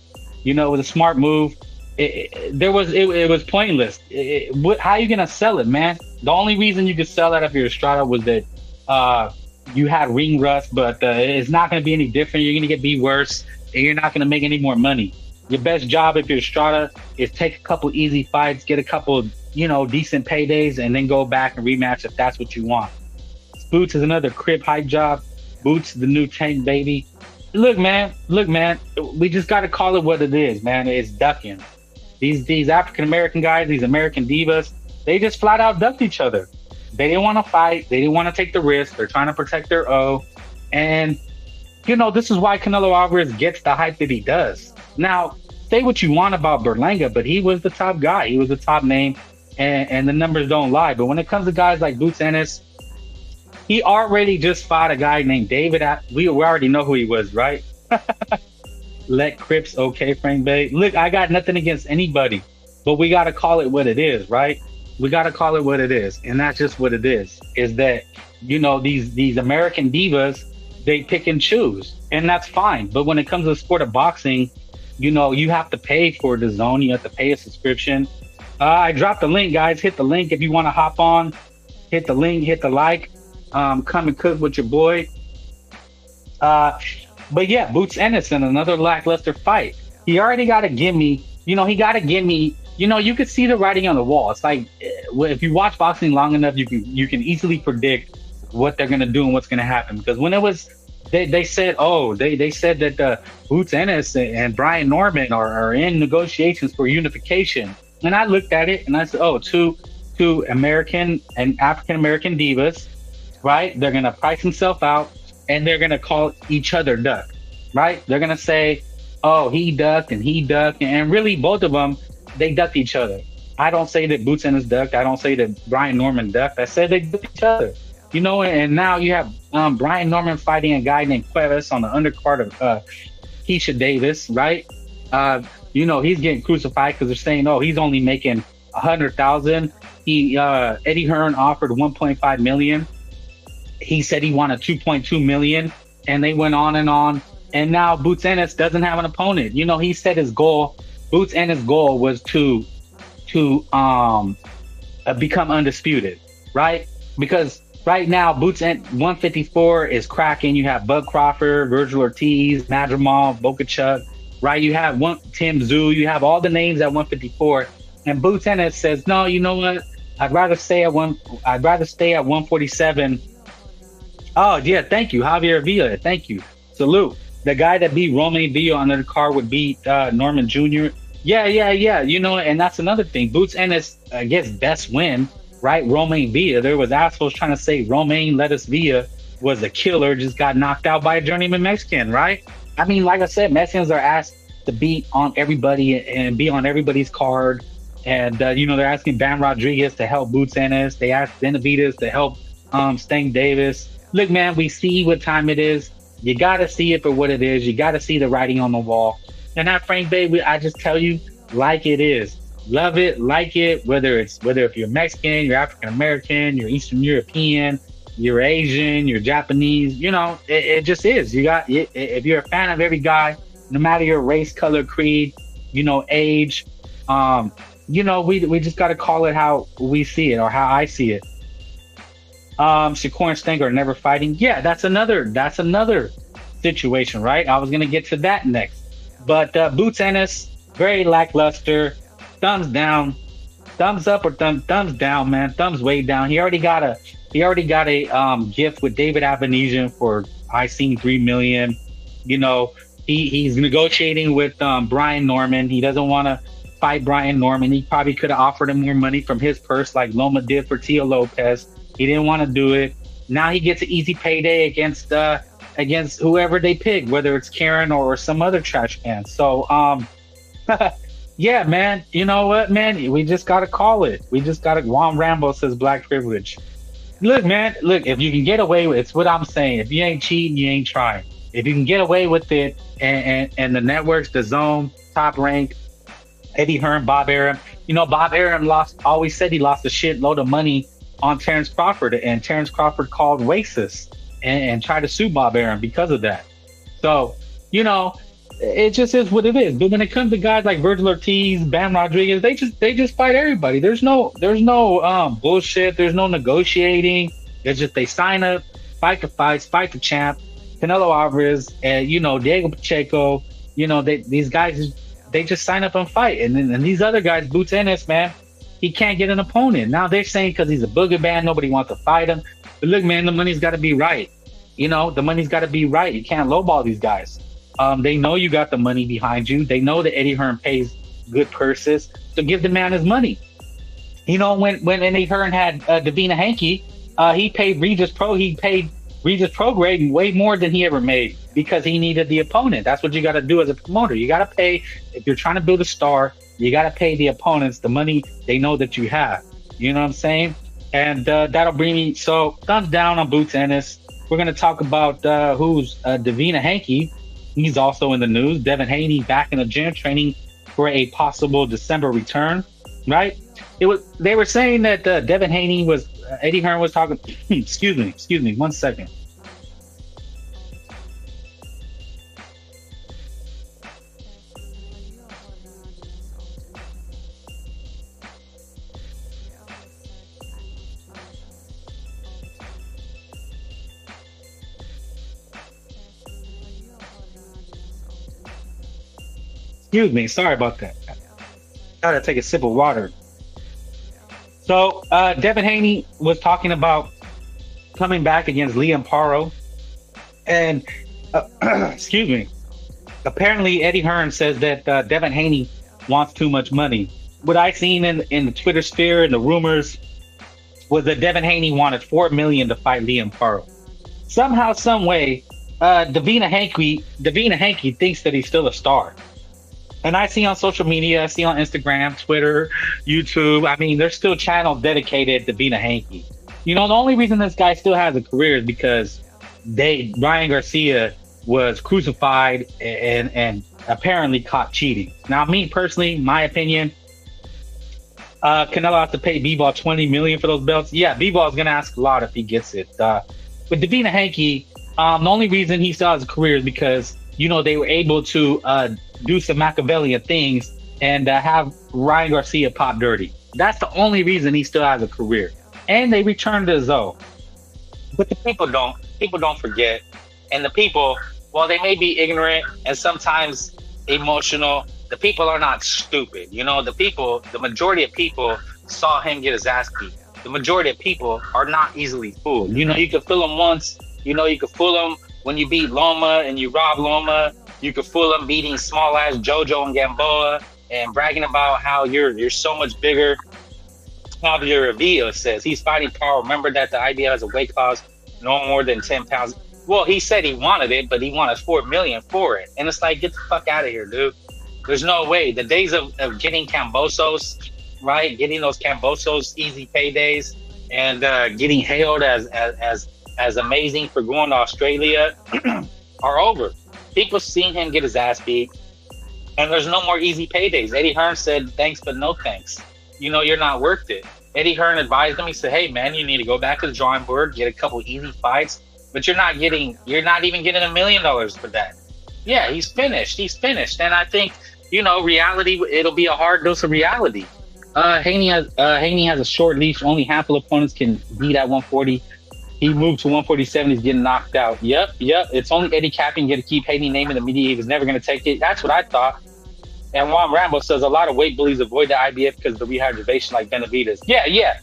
It was a smart move. It was pointless. How are you going to sell it, man? The only reason you could sell that if you're Estrada was that you had ring rust, but it's not going to be any different. You're going to be worse, and you're not going to make any more money. Your best job if you're Estrada is take a couple easy fights, get a couple, decent paydays, and then go back and rematch if that's what you want. Boots is another crib hype job. Boots, the new Tank baby. Look, man, we just got to call it what it is, man. It's ducking. These African American guys, these American divas, they just flat out ducked each other. They didn't want to fight. They didn't want to take the risk. They're trying to protect their O. And, this is why Canelo Alvarez gets the hype that he does. Now, say what you want about Berlanga, but he was the top guy. He was the top name, and the numbers don't lie. But when it comes to guys like Boots Ennis, he already just fought a guy named David. We already know who he was, right? Let Crips, okay, Frank Bay. Look, I got nothing against anybody, but we got to call it what it is, right? We got to call it what it is. And that's just what it is that, these American divas, they pick and choose, and that's fine. But when it comes to the sport of boxing, you have to pay for the zone. You have to pay a subscription. I dropped the link, guys. Hit the link if you want to hop on. Hit the link, hit the like. Come and cook with your boy. But yeah, Boots Ennis in another lackluster fight. He already got to give me, you could see the writing on the wall. It's like, if you watch boxing long enough, you can easily predict what they're going to do and what's going to happen. Because when it was, they said that Boots Ennis and Brian Norman are in negotiations for unification. And I looked at it and I said, two American and African American divas, right? They're going to price themselves out, and they're going to call each other duck, right? They're going to say, oh, he ducked, and really both of them, they ducked each other. I don't say that Boots Ennis ducked. I don't say that Brian Norman ducked. I said they ducked each other. And now you have Brian Norman fighting a guy named Cuevas on the undercard of Keisha Davis, right? He's getting crucified because they're saying, oh, he's only making 100,000. Eddie Hearn offered 1.5 million. He said he wanted 2.2 million, and they went on. And now Boots Ennis doesn't have an opponent. He said his goal. Boots Ennis' goal was to become undisputed, right? Because right now, Boots Ennis 154 is cracking. You have Bud Crawford, Virgil Ortiz, Madrimal, Bokachuk, right? You have Tim Tszyu. You have all the names at 154. And Boots Ennis says, no, you know what? I'd rather stay at 147. Oh yeah, thank you, Javier Villa. Thank you. Salute. The guy that beat Romain Villa on the card would beat Norman Jr. Yeah. And that's another thing. Boots Ennis gets best win, right? Romain Villa. There was assholes trying to say Romain Lettuce Villa was a killer, just got knocked out by a journeyman Mexican, right? I mean, like I said, Mexicans are asked to beat on everybody and be on everybody's card. And, they're asking Bam Rodriguez to help Boots Ennis. They asked Benavidez to help Stank Davis. Look, man, we see what time it is. You got to see it for what it is. You got to see the writing on the wall. And that Frank baby, I just tell you, like it is. Love it, like it, whether if you're Mexican, you're African American, you're Eastern European, you're Asian, you're Japanese, it just is. If you're a fan of every guy, no matter your race, color, creed, age, we just got to call it how we see it or how I see it. Shakur and Stank are never fighting. Yeah, that's another situation, right? I was gonna get to that next, but Boots Ennis, very lackluster. Thumbs down, thumbs up or thumbs down, man. Thumbs way down. He already got a gift with David Abenesian for I seen 3 million. He's negotiating with Brian Norman. He doesn't want to fight Brian Norman. He probably could have offered him more money from his purse, like Loma did for Tio Lopez. He didn't want to do it. Now he gets an easy payday against whoever they pick, whether it's Karen or some other trash can. So, yeah, man. You know what, man? We just got to call it. Juan Rambo says black privilege. Look, man. Look, if you can get away with it's what I'm saying. If you ain't cheating, you ain't trying. If you can get away with it, and the networks, the Zone, Top Rank, Eddie Hearn, Bob Arum. Bob Arum always said he lost a shitload of money on Terrence Crawford, and Terrence Crawford called racist and tried to sue Bob Arum because of that. So, it just is what it is. But when it comes to guys like Virgil Ortiz, Bam Rodriguez, they just fight everybody. There's no bullshit. There's no negotiating. It's just they sign up, fight the fights, fight the champ. Canelo Alvarez, Diego Pacheco. These guys, they just sign up and fight. And these other guys, Boots Ennis, man, he can't get an opponent. Now they're saying because he's a booger man, nobody wants to fight him. But look, man, the money's got to be right. The money's got to be right. You can't lowball these guys. They know you got the money behind you. They know that Eddie Hearn pays good purses. So give the man his money. When Eddie Hearn had Devin Haney, he paid Regis Prograde way more than he ever made because he needed the opponent. That's what you got to do as a promoter. You got to pay, if you're trying to build a star, you got to pay the opponents the money they know that you have. You know what I'm saying? And that'll bring me, so thumbs down on Boots Ennis. We're going to talk about who's Devin Haney. He's also in the news. Devin Haney back in the gym training for a possible December return, right? They were saying that Devin Haney was, Eddie Hearn was talking, excuse me, 1 second. Excuse me, sorry about that. Gotta take a sip of water. So Devin Haney was talking about coming back against Liam Paro, and excuse me. Apparently, Eddie Hearn says that Devin Haney wants too much money. What I seen in the Twitter sphere and the rumors was that Devin Haney wanted $4 million to fight Liam Paro. Somehow, some way, Devin Haney thinks that he's still a star. And I see on social media, I see on Instagram, Twitter, YouTube. I mean, there's still channels dedicated to being a hanky. You know, the only reason this guy still has a career is because Ryan Garcia was crucified and apparently caught cheating. Now, me personally, my opinion, Canelo has to pay B-Ball $20 million for those belts. Yeah, B-Ball is gonna ask a lot if he gets it. But Davina Hanky, the only reason he still has a career is because they were able to do some Machiavellian things and have Ryan Garcia pop dirty. That's the only reason he still has a career. And they returned to Zoe. But the people don't. People don't forget. And the people, while they may be ignorant and sometimes emotional, the people are not stupid. The majority of people saw him get his ass beat. The majority of people are not easily fooled. You could fool them once. You could fool them when you beat Loma and you rob Loma. You could fool them beating small ass JoJo and Gamboa and bragging about how you're so much bigger. Javier Avila says he's fighting power. Remember that the IBF has a weight class no more than 10 pounds. Well, he said he wanted it, but he wanted $4 million for it. And it's like, get the fuck out of here, dude. There's no way. The days of getting Cambosos, right? Getting those Cambosos easy paydays and getting hailed as amazing for going to Australia are over. People seen him get his ass beat, and there's no more easy paydays. Eddie Hearn said, thanks, but no thanks. You're not worth it. Eddie Hearn advised him. He said, hey, man, you need to go back to the drawing board, get a couple easy fights, but you're not even getting $1 million for that. Yeah, he's finished. And I think, reality, it'll be a hard dose of reality. Haney has a short leash. Only handful of opponents can beat at 140. He moved to 147. He's getting knocked out. Yep. It's only Eddie Capping going to keep Haney naming the media. He was never going to take it. That's what I thought. And Juan Rambo says a lot of weight bullies avoid the IBF because of the rehydration like Benavidez. Yeah.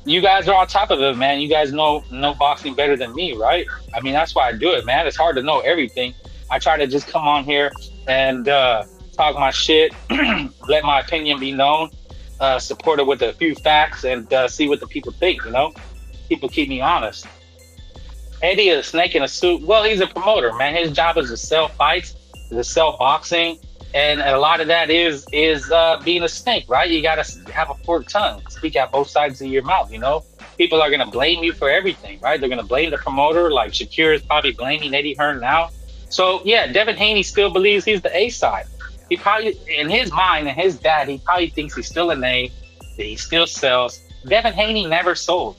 You guys are on top of it, man. You guys know boxing better than me, right? I mean, that's why I do it, man. It's hard to know everything. I try to just come on here and talk my shit, let my opinion be known, support it with a few facts, and see what the people think, People keep me honest. Eddie is a snake in a suit. Well, he's a promoter, man. His job is to sell fights, to sell boxing. And a lot of that is being a snake, right? You got to have a forked tongue, speak out both sides of your mouth, People are going to blame you for everything, right? They're going to blame the promoter, like Shakir is probably blaming Eddie Hearn now. So, yeah, Devin Haney still believes he's the A side. He probably, in his mind and his dad, he probably thinks he's still a name, that he still sells. Devin Haney never sold.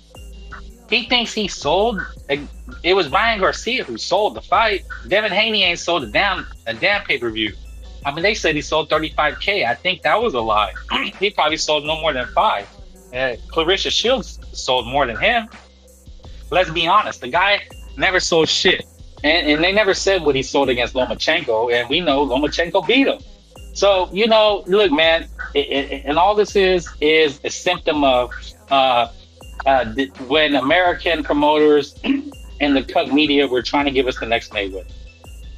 He thinks he sold. It was Ryan Garcia who sold the fight. Devin Haney ain't sold a damn pay-per-view. I mean, they said he sold 35K. I think that was a lie. He probably sold no more than 5. Clarissa Shields sold more than him. Let's be honest. The guy never sold shit. And they never said what he sold against Lomachenko. And we know Lomachenko beat him. So, look, man, and all this is a symptom of when American promoters and the cuck media were trying to give us the next Mayweather.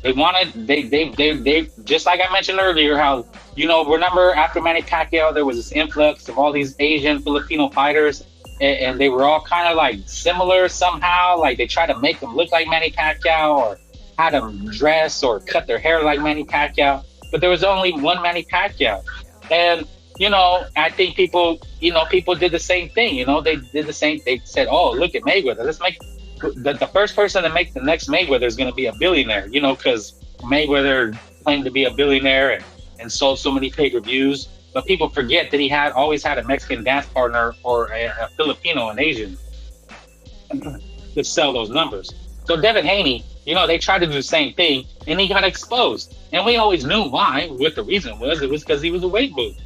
They just like I mentioned earlier, how, remember after Manny Pacquiao, there was this influx of all these Asian Filipino fighters, and they were all kind of like similar somehow. Like they tried to make them look like Manny Pacquiao or had them dress or cut their hair like Manny Pacquiao. But there was only one Manny Pacquiao. And, I think people did the same thing. They did the same. They said, oh, look at Mayweather. Let's make the first person to make the next Mayweather is going to be a billionaire, because Mayweather claimed to be a billionaire and sold so many pay-per-views. But people forget that he always had a Mexican dance partner or a Filipino and Asian to sell those numbers. So Devin Haney, they tried to do the same thing and he got exposed. And we always knew why, what the reason was. It was because he was a weight bully.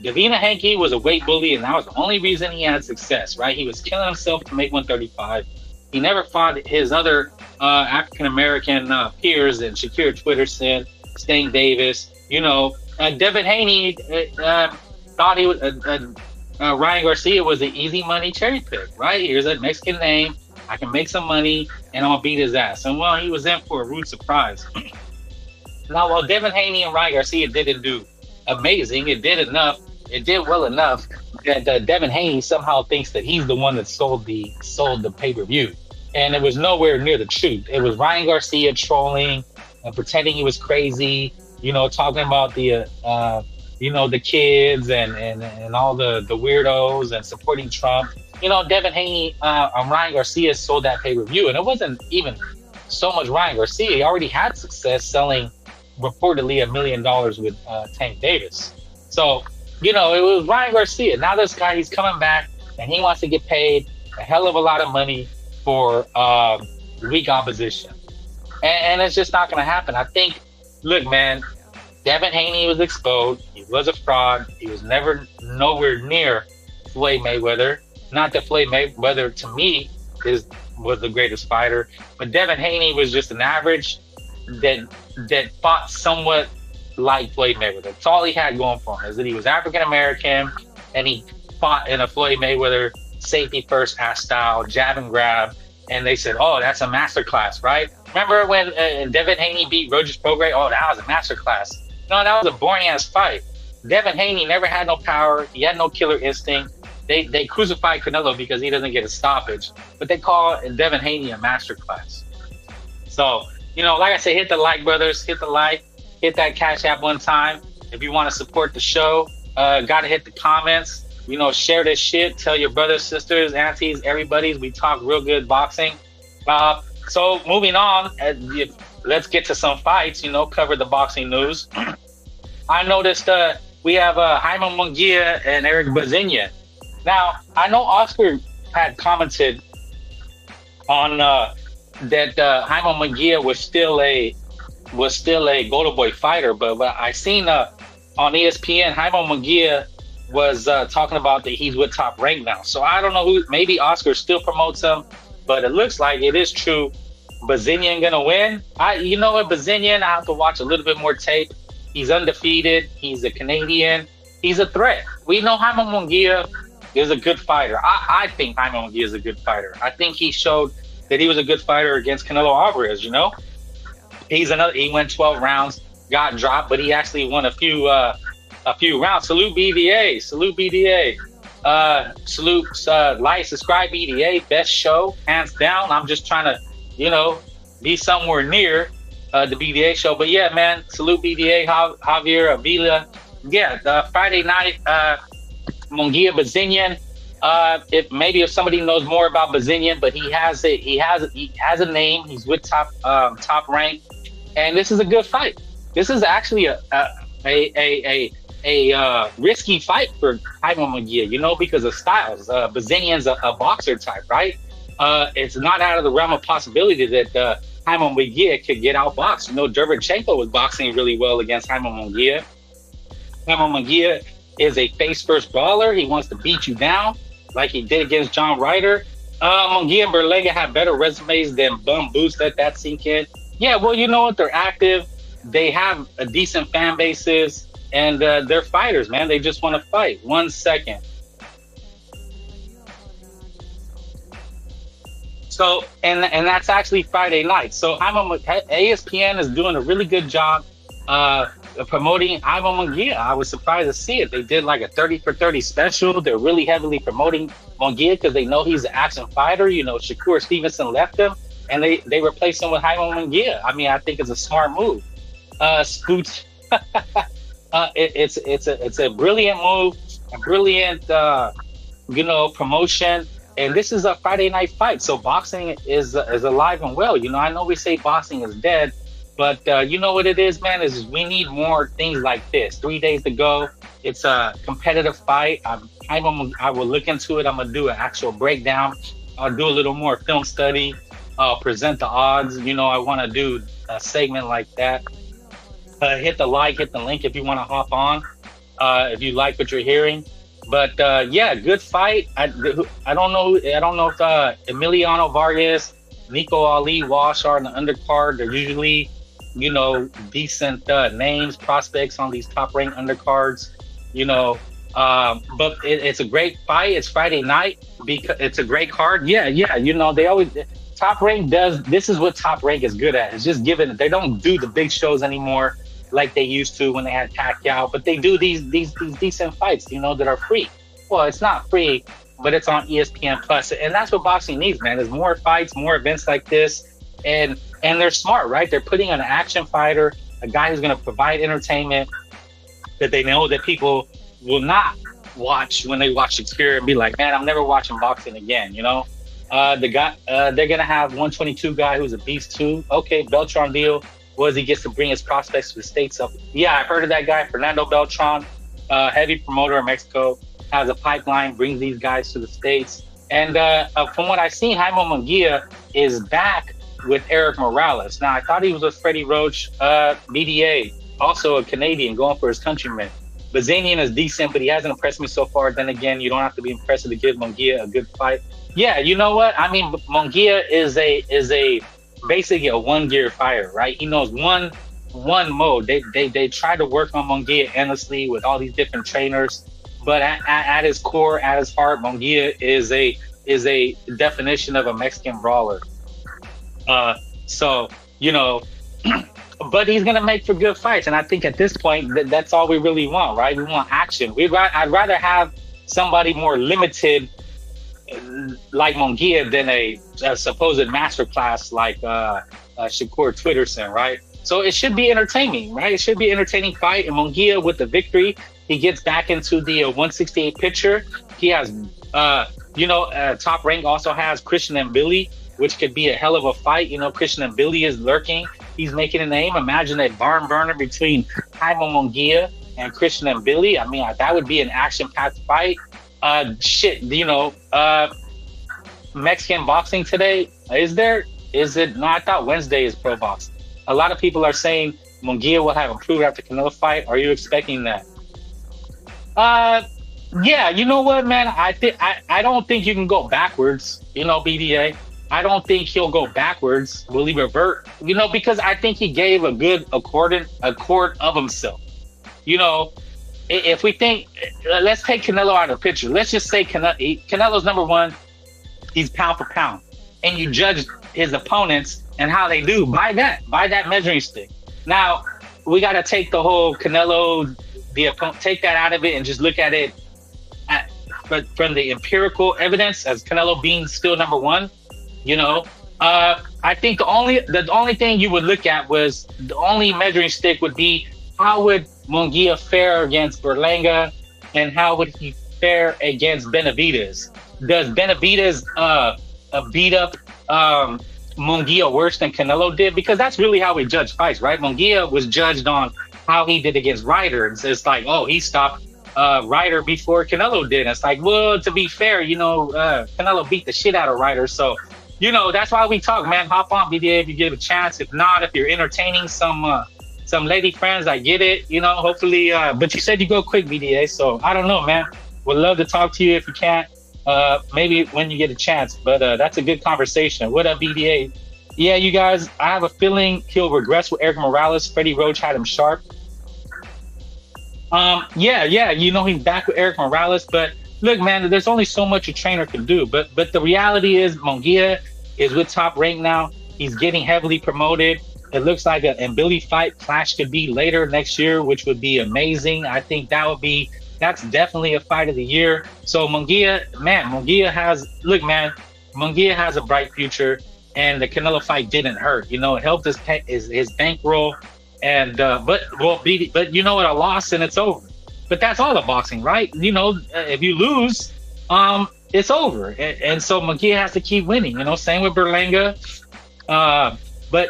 Davina Hanky was a weight bully, and that was the only reason he had success, right? He was killing himself to make 135. He never fought his other African-American peers, and Shakir Twitter said, Sting Davis. Devin Haney thought he was Ryan Garcia was an easy money cherry pick, right? Here's a Mexican name. I can make some money, and I'll beat his ass. And, well, he was in for a rude surprise. Now, while Devin Haney and Ryan Garcia didn't do amazing, it did well enough that Devin Haney somehow thinks that he's the one that sold the pay-per-view. And it was nowhere near the truth. It was Ryan Garcia trolling and pretending he was crazy talking about the kids and all the weirdos and supporting Trump. Devin Haney on Ryan Garcia sold that pay-per-view, and it wasn't even so much Ryan Garcia. He already had success selling reportedly $1 million with Tank Davis. So, it was Ryan Garcia. Now this guy, he's coming back, and he wants to get paid a hell of a lot of money for weak opposition. And it's just not going to happen. I think, look, man, Devin Haney was exposed. He was a fraud. He was nowhere near Floyd Mayweather. Not that Floyd Mayweather, to me, was the greatest fighter, but Devin Haney was just an average that fought somewhat like Floyd Mayweather. That's all he had going for him, is that he was African American, and he fought in a Floyd Mayweather safety first style, jab and grab, and they said, "Oh, that's a masterclass," right? Remember when Devin Haney beat Roger Prograis? Oh, that was a masterclass. No, that was a boring ass fight. Devin Haney never had no power. He had no killer instinct. They crucified Canelo because he doesn't get a stoppage, but they call Devin Haney a masterclass. So, like I say, hit the like, brothers. Hit the like. Hit that Cash App one time. If you want to support the show, gotta hit the comments. Share this shit. Tell your brothers, sisters, aunties, everybody's. We talk real good boxing. So moving on, let's get to some fights. Cover the boxing news. I noticed we have Jaime Munguia and Eric Bazinian. Now, I know Oscar had commented on that Jaime Munguia was still a Golden Boy fighter, but I seen on ESPN Jaime Munguia was talking about that he's with Top Rank now. So I don't know who. Maybe Oscar still promotes him, but it looks like it is true. Bazinian gonna win. Bazinian, I have to watch a little bit more tape. He's undefeated. He's a Canadian. He's a threat. We know Jaime Munguia is a good fighter. I think Jaime Munguia is a good fighter. I think he showed that he was a good fighter against Canelo Alvarez. He went 12 rounds, got dropped, but he actually won a few rounds. Salute BDA. Like, subscribe BDA. Best show, hands down. I'm just trying to, be somewhere near the BDA show. But yeah, man, salute BDA, Javier Avila. Yeah, the Friday night, Munguia Bazinian. If somebody knows more about Bazinian, but he has a name. He's with Top Rank, and this is a good fight. This is actually a risky fight for Jaime Munguia, because of styles. Bazinian's a boxer type, right? It's not out of the realm of possibility that Jaime Munguia could get outboxed. Derevchenko was boxing really well against Jaime Munguia. Jaime Munguia is a face-first brawler. He wants to beat you down like he did against John Ryder. Munguia and Berlanga have better resumes than Bum Boost. Let that sink in. Yeah, well, you know what? They're active. They have a decent fan bases, and they're fighters, man. They just want to fight. 1 second. So, and that's actually Friday night. So ESPN is doing a really good job promoting Jaime Munguia. I was surprised to see it. They did like a 30 for 30 special. They're really heavily promoting Munguia because they know he's an action fighter. Shakur Stevenson left him, and they replaced him with Jaime Munguia. I mean, I think it's a smart move. Scoots. It's a brilliant move, a brilliant promotion. And this is a Friday night fight, so boxing is alive and well. I know we say boxing is dead, but you know what it is, man, is we need more things like this. 3 days to go. It's a competitive fight. I will look into it. I'm going to do an actual breakdown. I'll do a little more film study. I'll present the odds. I want to do a segment like that. Hit the like, hit the link if you want to hop on, if you like what you're hearing. But yeah, good fight. I don't know if Emiliano Vargas, Nico Ali, Walsh are in the undercard. They're usually, decent names, prospects on these top ranked undercards. But it's a great fight. It's Friday night because it's a great card. Yeah. They always Top Rank does. This is what Top Rank is good at. It's just giving. They don't do the big shows anymore like they used to when they had Pacquiao, but they do these decent fights, that are free. Well, it's not free, but it's on ESPN Plus, and that's what boxing needs, man. There's more fights, more events like this, and they're smart, right? They're putting an action fighter a guy who's going to provide entertainment that they know that people will not watch when they watch Shakir and be like, man, I'm never watching boxing again, you know? The guy, they're going to have 122 guy who's a beast too. Okay, Beltran deal was he gets to bring his prospects to the States up. Yeah, I've heard of that guy, Fernando Beltran, heavy promoter in Mexico, has a pipeline, brings these guys to the States. And from what I've seen, Jaime Munguia is back with Eric Morales. Now, I thought he was with Freddie Roach, BDA, also a Canadian, going for his countrymen. Bazanian is decent, but he hasn't impressed me so far. Then again, you don't have to be impressive to give Munguia a good fight. Yeah, you know what? I mean, Munguia is a basically a one-gear fighter, right? He knows one mode. They try to work on Munguia endlessly with all these different trainers, but at his core, at his heart, Munguia is a definition of a Mexican brawler. So you know, but he's gonna make for good fights, and I think at this point that's all we really want, right? We want action. I'd rather have somebody more limited like Munguia than a supposed masterclass like Shakur Twitterson, right? So it should be entertaining, right? It should be an entertaining fight. And Munguia with the victory, he gets back into the 168 picture. He has, Top Rank also has Christian and Billy, which could be a hell of a fight. You know, Christian and Billy is lurking. He's making a name. Imagine a barn burner between Jaime Munguia and Christian and Billy. I mean, that would be an action-packed fight. Mexican boxing today, is it? No, I thought Wednesday is pro boxing. A lot of people are saying Munguia will have improved after Canelo fight. Are you expecting that? Yeah, you know what, man? I don't think you can go backwards, you know, BDA. I don't think he'll go backwards. Will he revert? You know, because I think he gave a good accord of himself. You know, if we think, let's take Canelo out of the picture. Let's just say Canelo's number one. He's pound for pound, and you judge his opponents and how they do by that measuring stick. Now we got to take the whole Canelo, take that out of it and just look at it from the empirical evidence as Canelo being still number one. You know, I think the only thing you would look at was the only measuring stick would be how would Munguia fare against Berlanga and how would he fare against Benavidez? Does Benavidez beat up Munguia worse than Canelo did? Because that's really how we judge fights, right? Munguia was judged on how he did against Ryder. It's like, oh, he stopped Ryder before Canelo did. It's like, well, to be fair, you know, Canelo beat the shit out of Ryder. So, you know, that's why we talk, man. Hop on, BDA, if you get a chance. If not, if you're entertaining some lady friends, I get it. You know, hopefully. But you said you go quick, BDA. So I don't know, man. Would love to talk to you if you can't. Maybe when you get a chance. But that's a good conversation. What up, BDA? Yeah, you guys. I have a feeling he'll regress with Eric Morales. Freddie Roach had him sharp. Yeah. You know, he's back with Eric Morales. But look, man, there's only so much a trainer can do. But the reality is, Munguia is with Top Rank now. He's getting heavily promoted. It looks like an Billy fight clash could be later next year, which would be amazing. I think that's definitely a fight of the year. So Munguia has a bright future, and the Canelo fight didn't hurt. You know, it helped his bankroll, and but you know what, a loss and it's over. But that's all the boxing, right? You know, if you lose, it's over, and so Munguia has to keep winning. You know, same with Berlanga. But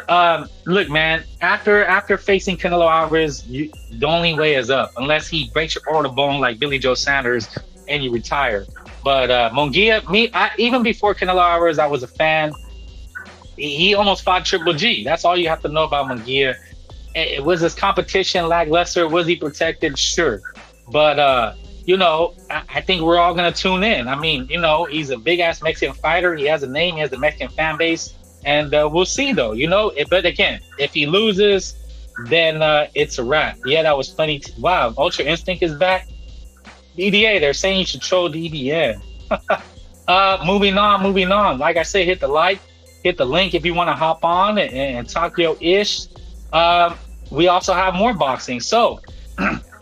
look, man, after facing Canelo Alvarez, the only way is up, unless he breaks your orbital bone like Billy Joe Sanders and you retire. But Munguia, even before Canelo Alvarez, I was a fan. He almost fought Triple G. That's all you have to know about Munguia. Was his competition lackluster? Was he protected? Sure. But, you know, I think we're all going to tune in. I mean, you know, he's a big-ass Mexican fighter. He has a name. He has a Mexican fan base. And we'll see, though, you know. But again, if he loses, then it's a wrap. Yeah, that was funny. Wow, Ultra Instinct is back. BDA, they're saying you should troll DDN. Moving on. Like I said, hit the like, hit the link if you want to hop on and talk your ish. We also have more boxing. So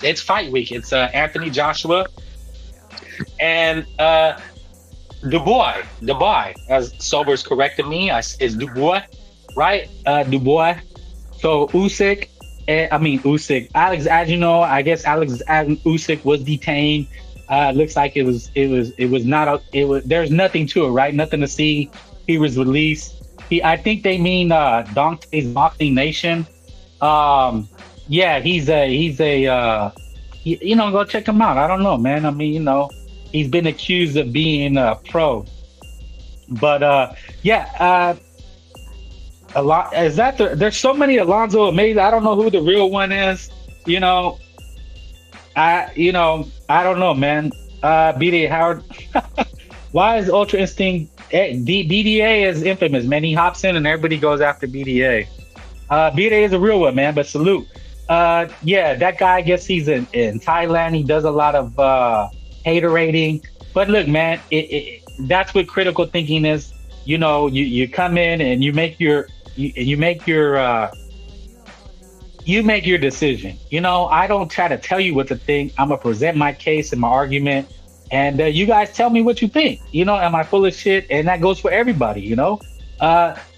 it's fight week. It's Anthony Joshua and Dubois, as Sober's corrected me, is Dubois, right? Dubois. So Usyk Usyk. As you know, I guess Usyk was detained. Looks like it was not there's nothing to it, right? Nothing to see. He was released. I think they mean Dante's Boxing Nation. Yeah, he's a go check him out. I don't know, man. I mean, he's been accused of being a pro, but a lot is that there's so many Alonzo Amazing. I don't know who the real one is. I don't know, man. BDA Howard. Why is Ultra Instinct? BDA is infamous, man. He hops in and everybody goes after BDA. BDA is a real one, man. But salute. That guy. I guess he's in Thailand. He does a lot of haterating. But look, man, that's what critical thinking is. You come in and you make your decision. I don't try to tell you what to think. I'm gonna present my case and my argument, and you guys tell me what you think. Am I full of shit? And that goes for everybody.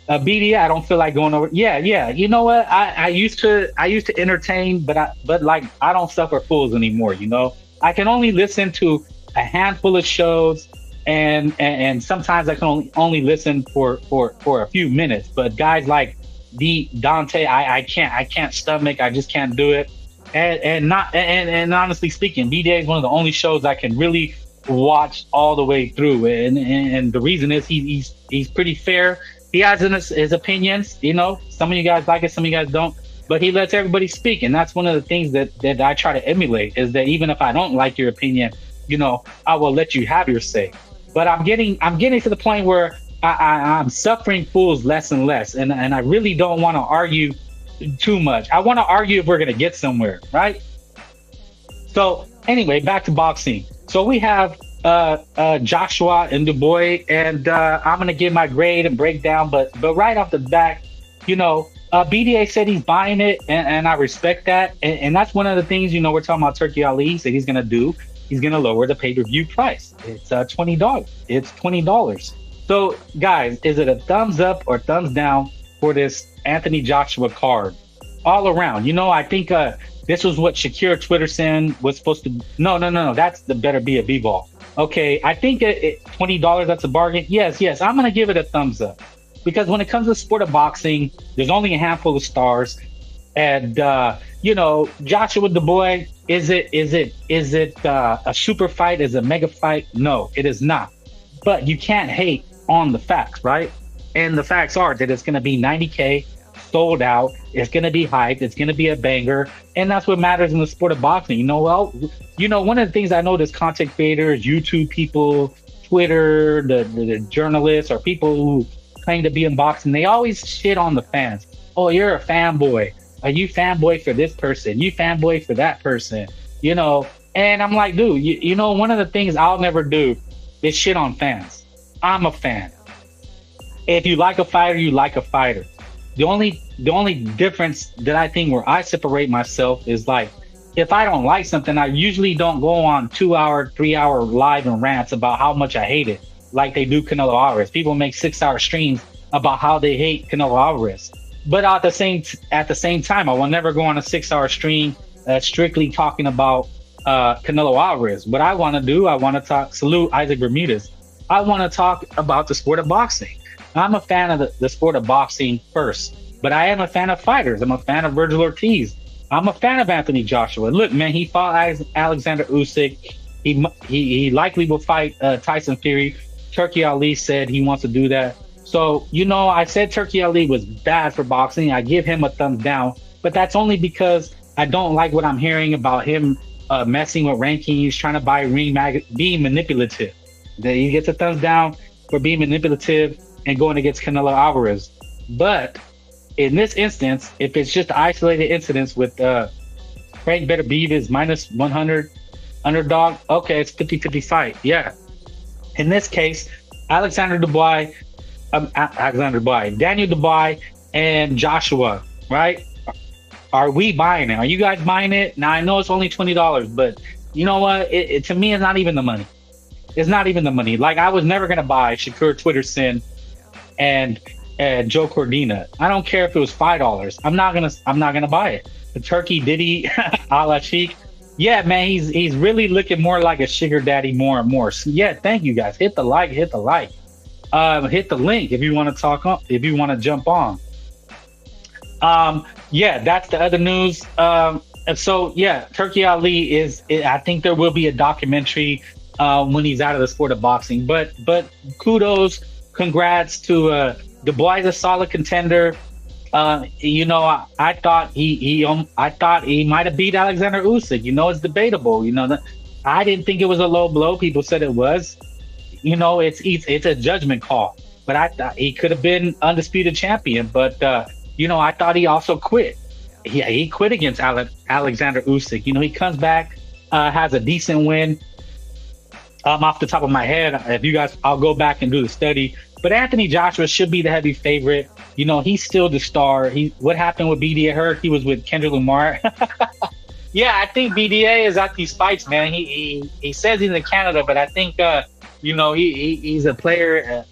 BDA, I don't feel like going over. Yeah. You know what? I used to entertain, but I don't suffer fools anymore. I can only listen to a handful of shows, and sometimes I can only listen for a few minutes. But guys like Dante, I can't stomach. I just can't do it. And honestly speaking, BDA is one of the only shows I can really watch all the way through. And the reason is he's pretty fair. He has his opinions. Some of you guys like it, some of you guys don't. But he lets everybody speak, and that's one of the things that I try to emulate. Is that even if I don't like your opinion, I will let you have your say. But I'm getting to the point where I'm suffering fools less and less, and I really don't want to argue too much. I want to argue if we're going to get somewhere, right? So anyway, back to boxing. So we have Joshua and Du Bois, and I'm going to give my grade and breakdown, but right off the bat, BDA said he's buying it, and I respect that, and that's one of the things, we're talking about TurkiAli said he's going to do. He's going to lower the pay-per-view price. It's $20. It's $20. So, guys, is it a thumbs up or thumbs down for this Anthony Joshua card? All around. I think this was what Shakir Twitterson was supposed to... No. That's the better be a B-ball. Okay, I think $20, that's a bargain. Yes. I'm going to give it a thumbs up. Because when it comes to the sport of boxing, there's only a handful of stars. And, Joshua Du Bois, is it a super fight? Is it a mega fight? No, it is not. But you can't hate on the facts, right? And the facts are that it's going to be $90K, sold out. It's going to be hyped. It's going to be a banger. And that's what matters in the sport of boxing. One of the things I notice content creators, YouTube people, Twitter, the journalists, or people who claim to be in boxing, they always shit on the fans. Oh, you're a fanboy. Are you fanboy for this person? You fanboy for that person? And I'm like, dude, one of the things I'll never do is shit on fans. I'm a fan. If you like a fighter, you like a fighter. The only difference that I think where I separate myself is like, if I don't like something, I usually don't go on 2-hour, 3-hour live and rants about how much I hate it, like they do Canelo Alvarez. People make 6-hour streams about how they hate Canelo Alvarez. But at the same time, I will never go on a 6-hour stream strictly talking about Canelo Alvarez. What I want to do, I want to salute Isaac Bermudez. I want to talk about the sport of boxing. I'm a fan of the sport of boxing first, but I am a fan of fighters. I'm a fan of Virgil Ortiz. I'm a fan of Anthony Joshua. Look, man, he fought Alexander Usyk. He likely will fight Tyson Fury. TurkiAli said he wants to do that. So, I said TurkiAli was bad for boxing. I give him a thumbs down, but that's only because I don't like what I'm hearing about him messing with rankings, trying to buy being manipulative. That he gets a thumbs down for being manipulative and going against Canelo Alvarez. But in this instance, if it's just isolated incidents with Frank Beterbiev minus 100 underdog, okay, it's 50-50 fight. Yeah. In this case, Daniel Dubois, and Joshua, right? Are we buying it? Are you guys buying it? Now, I know it's only $20, but you know what? It to me, it's not even the money. It's not even the money. Like, I was never going to buy Shakur Twitterson and Joe Cordina. I don't care if it was $5. I'm not gonna buy it. the Turkey Diddy Alalshikh. Yeah, man, he's really looking more like a sugar daddy more and more. So, yeah, thank you guys. Hit the like, hit the like. Hit the link if you want to talk on, if you want to jump on. Yeah, that's the other news. And so yeah, Turki Ali I think there will be a documentary when he's out of the sport of boxing. But kudos, congrats to Du Bois, a solid contender. I thought he might have beat Alexander Usyk. It's debatable. I didn't think it was a low blow. People said it was. It's a judgment call. But I thought he could have been undisputed champion. But I thought he also quit. He quit against Alexander Usyk. He comes back, has a decent win. Off the top of my head, if you guys, I'll go back and do the study. But Anthony Joshua should be the heavy favorite. He's still the star. What happened with BDA? I heard he was with Kendrick Lamar. Yeah, I think BDA is at these fights, man. He says he's in Canada, but I think he's a player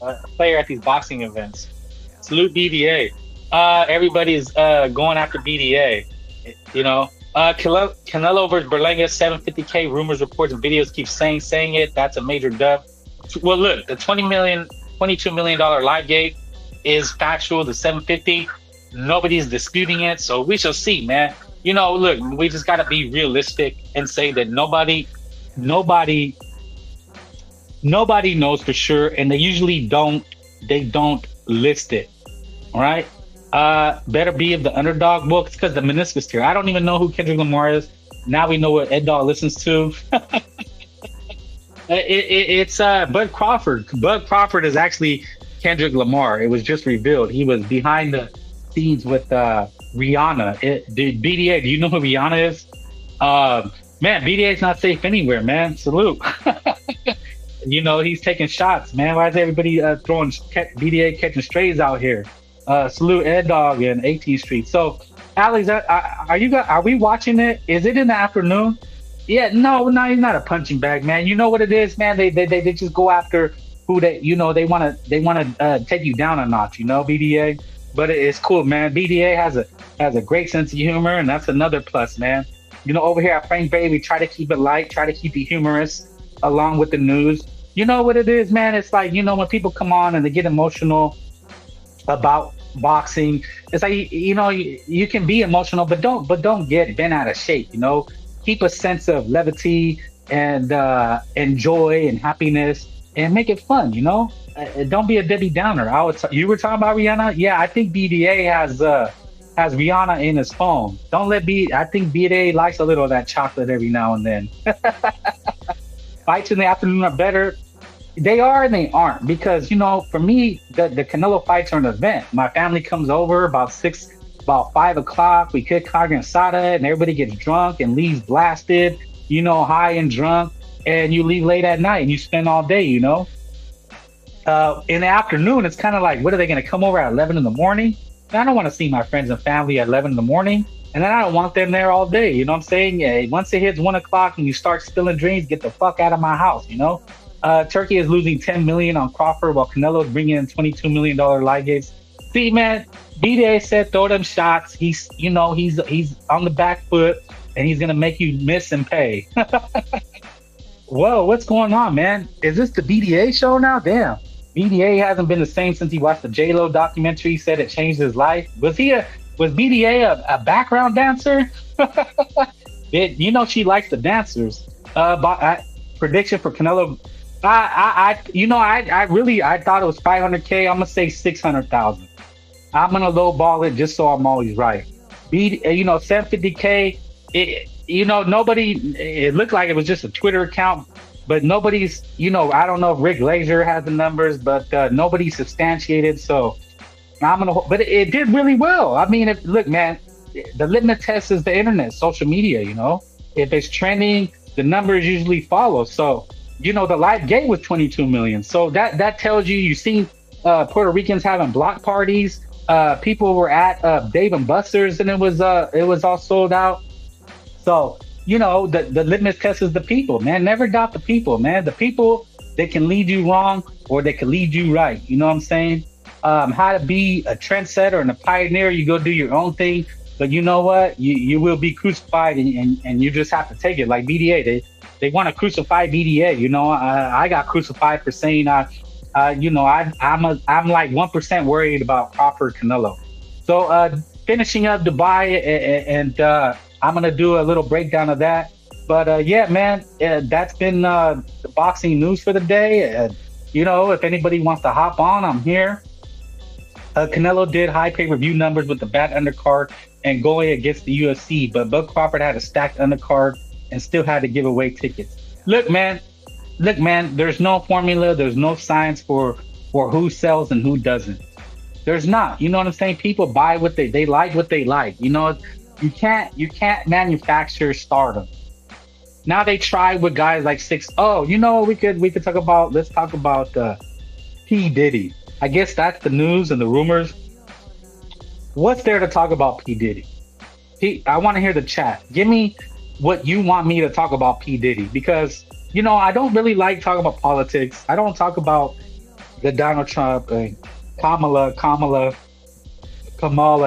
at these boxing events. Salute BDA. Everybody's going after BDA. Canelo versus Berlanga, 750K. Rumors, reports, and videos keep saying it. That's a major dub. Well, look, the $22 million live gate is factual. The 750, nobody's disputing it. So we shall see, man. Look, we just got to be realistic and say that nobody knows for sure, and they usually don't list it. All right. Better be of the underdog book. It's because the meniscus tear. I don't even know who Kendrick Lamar is. Now we know what Ed Dog listens to. It's Bud Crawford. Bud Crawford is actually Kendrick Lamar. It was just revealed. He was behind the scenes with Rihanna. BDA, do you know who Rihanna is? Man, BDA is not safe anywhere, man. Salute. He's taking shots, man. Why is everybody throwing BDA catching strays out here? Salute Ed Dog and 18th Street. So, Alex, are we watching it? Is it in the afternoon? Yeah, no, he's not a punching bag, man. You know what it is, man? They just go after who they want to take you down a notch, BDA. But it's cool, man. BDA has a great sense of humor, and that's another plus, man. Over here at Frank Bay, we try to keep it light, try to keep it humorous, along with the news. You know what it is, man? It's like, when people come on and they get emotional about boxing, it's like, you can be emotional, but don't get bent out of shape. Keep a sense of levity and joy and happiness, and make it fun. Don't be a Debbie Downer. You were talking about Rihanna. Yeah, I think BDA has Rihanna in his phone. I think BDA likes a little of that chocolate every now and then. Fights in the afternoon are better. They are and they aren't, because for me, the Canelo fights are an event. My family comes over about 5 o'clock. We cook carne asada, and everybody gets drunk and leaves blasted, high and drunk, and you leave late at night and you spend all day. In the afternoon, it's kind of like, what are they going to come over at 11 in the morning? I don't want to see my friends and family at 11 in the morning, and then I don't want them there all day. You know what I'm saying? Yeah, once it hits 1 o'clock and you start spilling drinks, get the fuck out of my house. Turkey is losing $10 million on Crawford, while Canelo is bringing in $22 million live gates. See, man, BDA said throw them shots. He's on the back foot, and he's gonna make you miss and pay. Whoa, what's going on, man? Is this the BDA show now? Damn, BDA hasn't been the same since he watched the J-Lo documentary. Said it changed his life. Was BDA a background dancer? She likes the dancers. Prediction for Canelo. I thought it was 500K. I'm gonna say 600,000. I'm gonna lowball it just so I'm always right. 750K. Nobody. It looked like it was just a Twitter account, but nobody's. I don't know if Rick Glazer has the numbers, but nobody's substantiated. So but it did really well. I mean, look, man, the litmus test is the internet, social media. If it's trending, the numbers usually follow. So. The live gate was 22 million. So that tells you see Puerto Ricans having block parties. People were at Dave and Buster's, and it was all sold out. So the litmus test is the people, man. Never doubt the people, man. The people, they can lead you wrong or they can lead you right. You know what I'm saying? How to be a trendsetter and a pioneer. You go do your own thing. But you know what? You will be crucified, and you just have to take it. Like BDA, they want to crucify BDA. You know, I got crucified for saying I'm like 1% worried about Crawford Canelo. So finishing up Dubai, and I'm gonna do a little breakdown of that. But yeah, man, that's been the boxing news for the day. You know, if anybody wants to hop on, I'm here. Canelo did high pay-per-view numbers with the bad undercard and going against the UFC, but Bud Crawford had a stacked undercard and still had to give away tickets. Look, man, there's no formula, there's no science for who sells and who doesn't. There's not. You know what I'm saying? People buy what they like what they like. You know, you can't manufacture stardom. Now they try with guys like you know, we could talk about, let's talk about P. Diddy. I guess that's the news and the rumors. What's there to talk about P. Diddy? I want to hear the chat. Give me what you want me to talk about P. Diddy, because, you know, I don't really like talking about politics. I don't talk about the Donald Trump and Kamala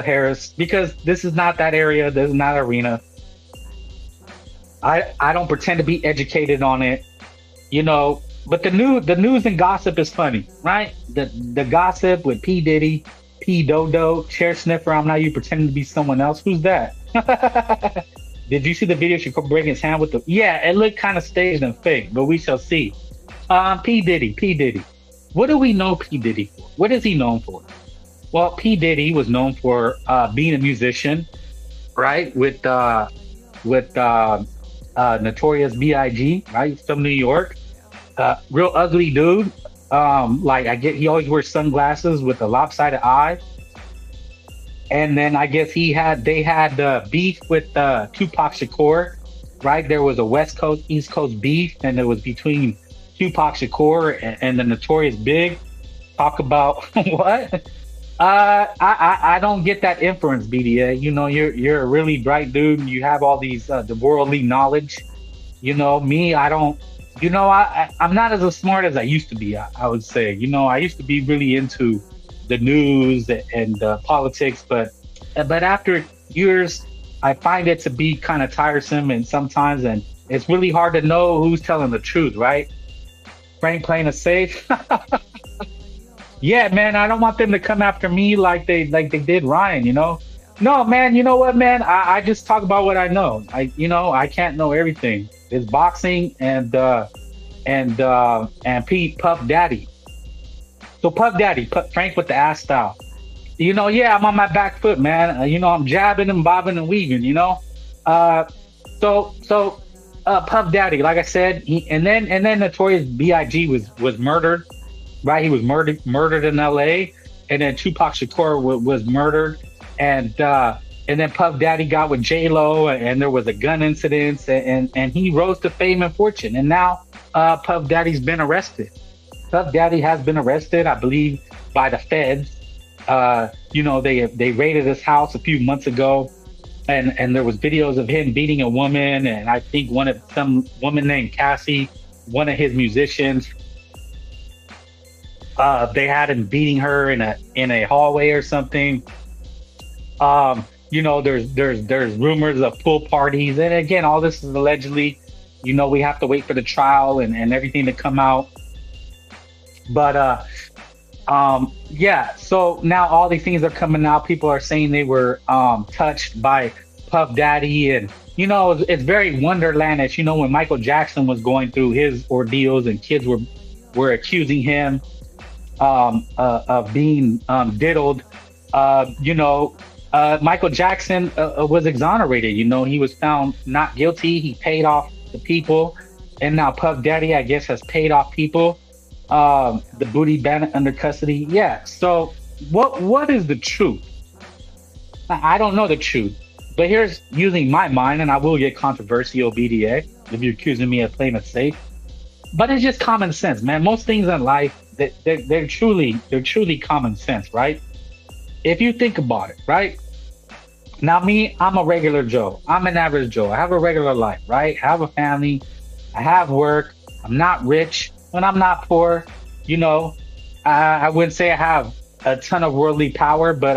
Harris, because this is not that area. This is not arena. I don't pretend to be educated on it, you know. But the news and gossip is funny, right? The gossip with P. Diddy, P. Dodo, chair sniffer. I'm not you pretending to be someone else. Who's that? Did you see the video? She could break his hand with the. Yeah, it looked kind of staged and fake, but we shall see. P. Diddy. What do we know P. Diddy for? What is he known for? Well, P. Diddy was known for being a musician, right? With Notorious B.I.G., right? He's from New York. Real ugly dude. He always wears sunglasses with a lopsided eye. And then I guess they had beef with Tupac Shakur, right? There was a West Coast, East Coast beef, and it was between Tupac Shakur and the Notorious Big. Talk about what? I don't get that inference, BDA. You know, you're a really bright dude. You have all these the worldly knowledge. You know, me, I don't. You know, I'm not as smart as I used to be. I would say. You know, I used to be really into the news and politics, but after years, I find it to be kind of tiresome, and sometimes, and it's really hard to know who's telling the truth, right? Frank playing it safe. Yeah, man, I don't want them to come after me like they did Ryan, you know? No, man, you know what, man? I just talk about what I know. I can't know everything. It's boxing and Pete Puff Daddy. So Puff Daddy, Frank with the ass style. You know, yeah, I'm on my back foot, man. You know, I'm jabbing and bobbing and weaving, you know? So Puff Daddy, like I said, and then Notorious B.I.G. was murdered. Right, he was murdered in L.A., and then Tupac Shakur was murdered, and then Puff Daddy got with J-Lo, and there was a gun incident, and he rose to fame and fortune, and now Puff Daddy's been arrested. Puff Daddy has been arrested, I believe, by the feds. You know, they raided his house a few months ago, and there was videos of him beating a woman, and I think some woman named Cassie, one of his musicians. They had him beating her in a hallway or something. You know, there's rumors of pool parties, and again, all this is allegedly. You know, we have to wait for the trial and everything to come out. But yeah. So now all these things are coming out. People are saying they were touched by Puff Daddy, and you know, it's very Wonderlandish. You know, when Michael Jackson was going through his ordeals, and kids were accusing him of being diddled. You know, Michael Jackson was exonerated. You know, he was found not guilty. He paid off the people, and now Puff Daddy, I guess, has paid off people. The booty bandit under custody. Yeah. So what is the truth? I don't know the truth, but here's using my mind, and I will get controversial, BDA, if you're accusing me of playing it safe. But it's just common sense, man. Most things in life, they're truly common sense, right? If you think about it, right? Now me, I'm a regular Joe. I'm an average Joe. I have a regular life, right? I have a family. I have work. I'm not rich, and I'm not poor. You know, I wouldn't say I have a ton of worldly power, but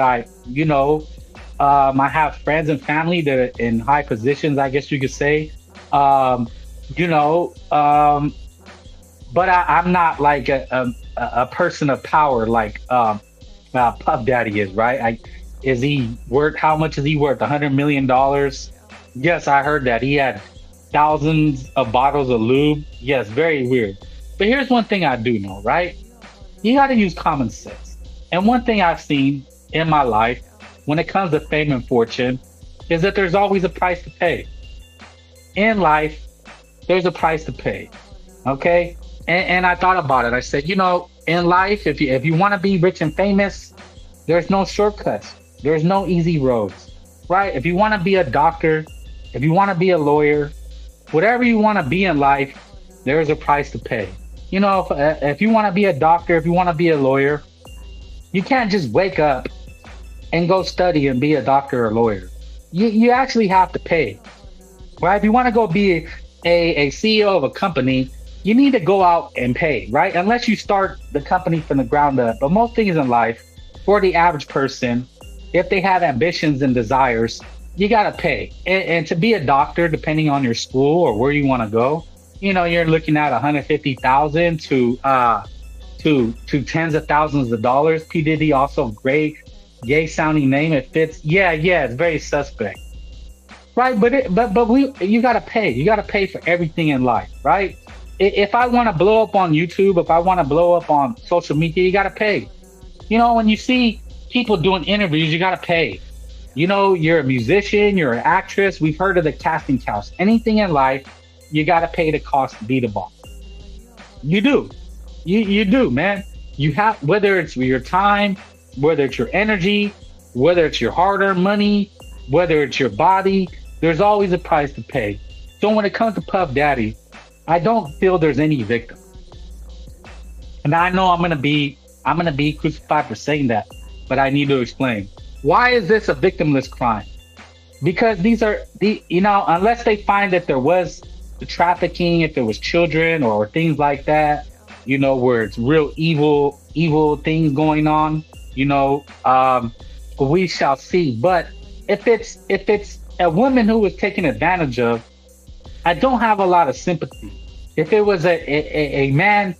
I have friends and family that are in high positions, I guess you could say. Um, you know, but I'm not like a person of power like Puff Daddy is, right? Is he worth, how much is he worth? $100 million? Yes, I heard that. He had thousands of bottles of lube. Yes, very weird. But here's one thing I do know, right? You got to use common sense. And one thing I've seen in my life when it comes to fame and fortune is that there's always a price to pay. In life, there's a price to pay. Okay? And I thought about it. I said, you know, in life, if you want to be rich and famous, there's no shortcuts. There's no easy roads, right? If you want to be a doctor, if you want to be a lawyer, whatever you want to be in life, there's a price to pay. You know, if you want to be a doctor, if you want to be a lawyer, you can't just wake up and go study and be a doctor or lawyer. You actually have to pay, right? If you want to go be a CEO of a company, you need to go out and pay, right? Unless you start the company from the ground up. But most things in life, for the average person, if they have ambitions and desires, you got to pay. And to be a doctor, depending on your school or where you want to go, you know, you're looking at 150,000 to tens of thousands of dollars. P. Diddy, also great, gay sounding name. It fits. Yeah, it's very suspect, right? But you got to pay. You got to pay for everything in life, right? If I want to blow up on YouTube, if I want to blow up on social media, you got to pay. You know, when you see people doing interviews, you got to pay. You know, you're a musician, you're an actress. We've heard of the casting couch. Anything in life, you got to pay the cost to be the boss. You do. You do, man. You have, whether it's your time, whether it's your energy, whether it's your hard-earned money, whether it's your body, there's always a price to pay. So when it comes to Puff Daddy, I don't feel there's any victim. And I know I'm gonna be crucified for saying that, but I need to explain. Why is this a victimless crime? Because these are unless they find that there was the trafficking, if there was children or things like that, you know, where it's real evil things going on, you know, we shall see. But if it's a woman who was taken advantage of, I don't have a lot of sympathy. If it was a man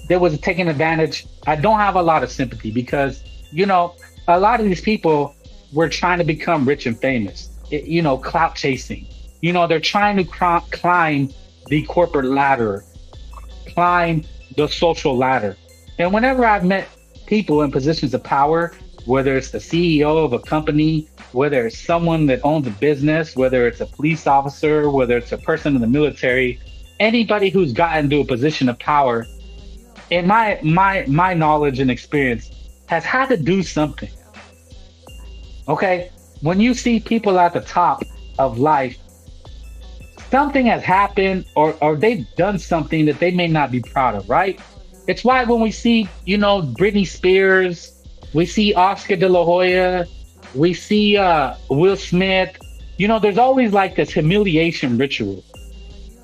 that was taking advantage, I don't have a lot of sympathy because, you know, a lot of these people were trying to become rich and famous, you know, clout chasing. You know, they're trying to climb the corporate ladder, climb the social ladder. And whenever I've met people in positions of power, whether it's the CEO of a company, whether it's someone that owns a business, whether it's a police officer, whether it's a person in the military, anybody who's gotten to a position of power, in my knowledge and experience, has had to do something. Okay? When you see people at the top of life, something has happened or they've done something that they may not be proud of, right? It's why when we see, you know, Britney Spears, we see Oscar de la Hoya, we see Will Smith, you know, there's always like this humiliation ritual.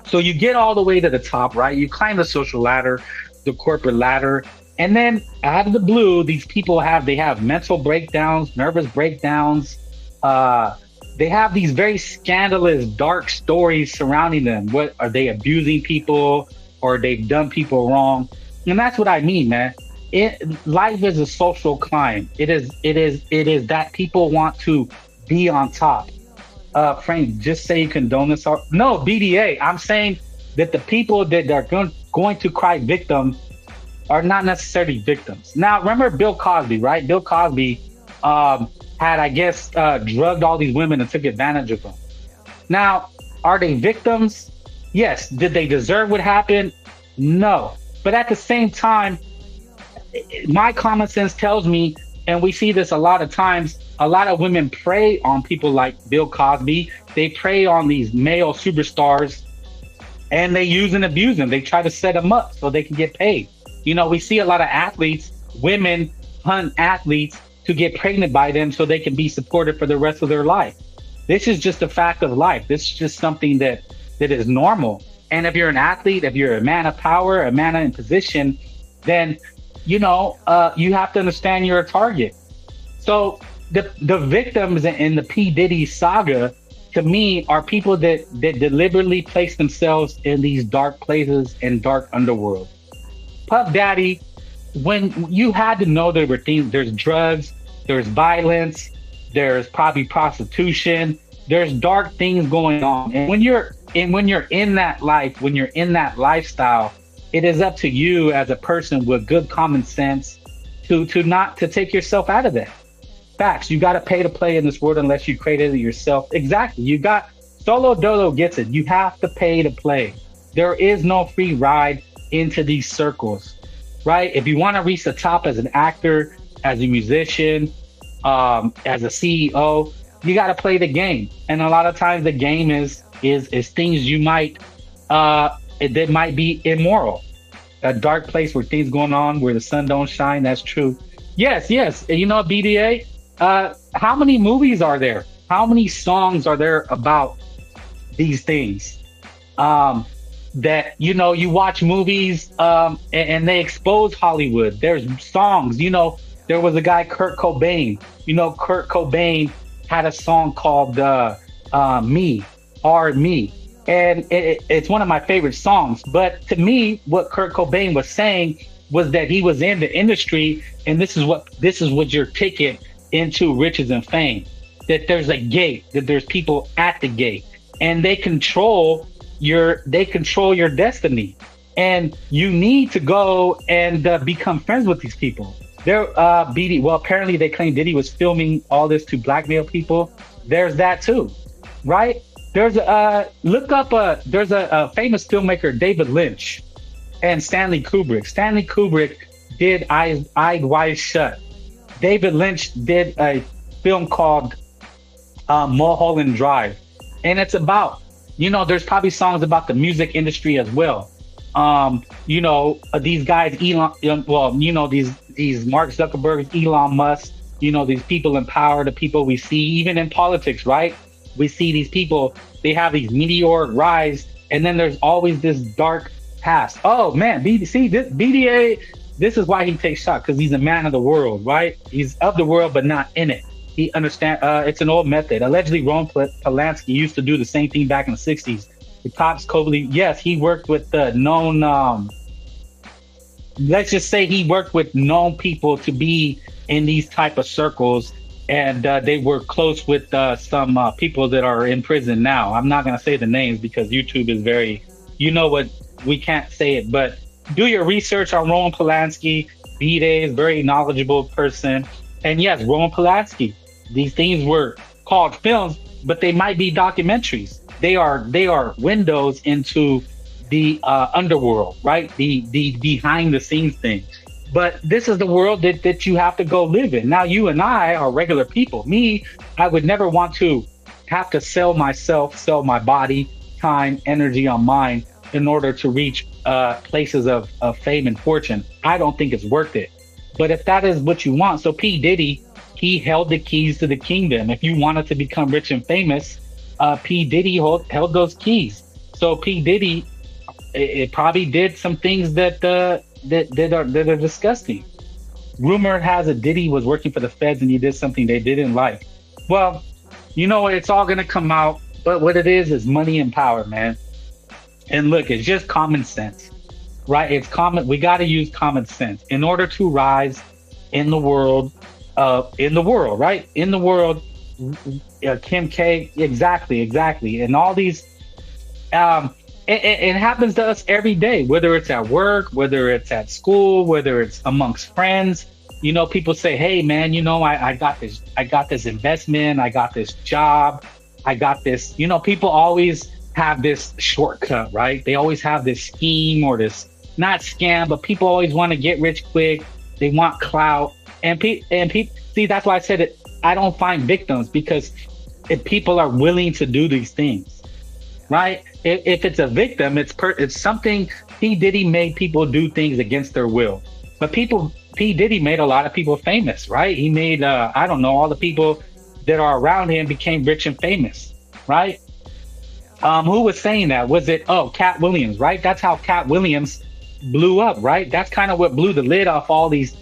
So you get all the way to the top, right? You climb the social ladder, the corporate ladder, and then out of the blue, these people have mental breakdowns, nervous breakdowns. They have these very scandalous, dark stories surrounding them. What are they abusing people, or they've done people wrong? And that's what I mean, man. Life is a social climb. It is that people want to be on top. Frank, just say you condone this. No, BDA. I'm saying that the people that are going to cry victim are not necessarily victims. Now, remember Bill Cosby, right? Bill Cosby had, I guess, drugged all these women and took advantage of them. Now, are they victims? Yes. Did they deserve what happened? No. But at the same time, my common sense tells me, and we see this a lot of times, a lot of women prey on people like Bill Cosby. They prey on these male superstars and they use and abuse them. They try to set them up so they can get paid. You know, we see a lot of athletes, women hunt athletes to get pregnant by them so they can be supported for the rest of their life. This is just a fact of life. This is just something that is normal. And if you're an athlete, if you're a man of power, a man in position, then, you know, you have to understand you're a target. So the victims in the P Diddy saga, to me, are people that deliberately place themselves in these dark places and dark underworld. Puff Daddy, when you had to know there were things, there's drugs, there's violence, there's probably prostitution, there's dark things going on. And when you're in that life, when you're in that lifestyle, it is up to you as a person with good common sense to not to take yourself out of that. Facts. You got to pay to play in this world unless you created it yourself. Exactly. You got Solo Dolo gets it. You have to pay to play. There is no free ride into these circles, right? If you want to reach the top as an actor, as a musician, as a CEO, you got to play the game. And a lot of times the game is things you might that might be immoral. A dark place where things going on, where the sun don't shine. That's true. Yes. You know, BDA. How many movies are there? How many songs are there about these things? That, you know, you watch movies and they expose Hollywood. There's songs, you know, there was a guy, Kurt Cobain. You know, Kurt Cobain had a song called Me. And it's one of my favorite songs. But to me, what Kurt Cobain was saying was that he was in the industry, and this is what your ticket into riches and fame. That there's a gate, that there's people at the gate, and they control your destiny. And you need to go and become friends with these people. Apparently they claim Diddy was filming all this to blackmail people. There's that too, right? There's a famous filmmaker, David Lynch, and Stanley Kubrick. Stanley Kubrick did Eyes Wide Shut. David Lynch did a film called Mulholland Drive, and it's about, you know, there's probably songs about the music industry as well. You know, these guys, these Mark Zuckerberg, Elon Musk, you know, these people in power, the people we see even in politics, right? We see these people, they have these meteoric rise, and then there's always this dark past. Oh man, BDA, this is why he takes shots, because he's a man of the world, right? He's of the world, but not in it. He understands, it's an old method. Allegedly, Roman Polanski used to do the same thing back in the 60s. The cops coldly, yes, he worked with the known, let's just say he worked with known people to be in these type of circles, and they were close with some people that are in prison now. I'm not going to say the names because YouTube is very, you know what, we can't say it, but do your research on Roman Polanski. B-Day is a very knowledgeable person. And yes, Roman Polanski, these things were called films, but they might be documentaries. They are windows into the underworld, right? The behind the scenes thing. But this is the world that you have to go live in. Now, you and I are regular people. Me, I would never want to have to sell myself, sell my body, time, energy on mine in order to reach places of fame and fortune. I don't think it's worth it. But if that is what you want, so P. Diddy, he held the keys to the kingdom. If you wanted to become rich and famous, P. Diddy held those keys. So P. Diddy, it probably did some things that are disgusting. Rumor has it Diddy was working for the feds and he did something they didn't like. Well, you know, it's all gonna come out. But what it is money and power, man. And look, it's just common sense, right? It's common. We got to use common sense in order to rise in the world. Right? In the world, Kim K, exactly. And all these, it happens to us every day, whether it's at work, whether it's at school, whether it's amongst friends. You know, people say, hey man, you know, I got this investment, I got this job, I got this, you know, people always have this shortcut, right? They always have this scheme or this, not scam, but people always want to get rich quick. They want clout. And people, see, that's why I said it. I don't find victims, because if people are willing to do these things, right? If it's a victim, it's something. P. Diddy made people do things against their will. But P. Diddy made a lot of people famous, right? He made, I don't know, all the people that are around him became rich and famous, right? Who was saying that? Was it, Cat Williams, right? That's how Cat Williams blew up, right? That's kind of what blew the lid off all these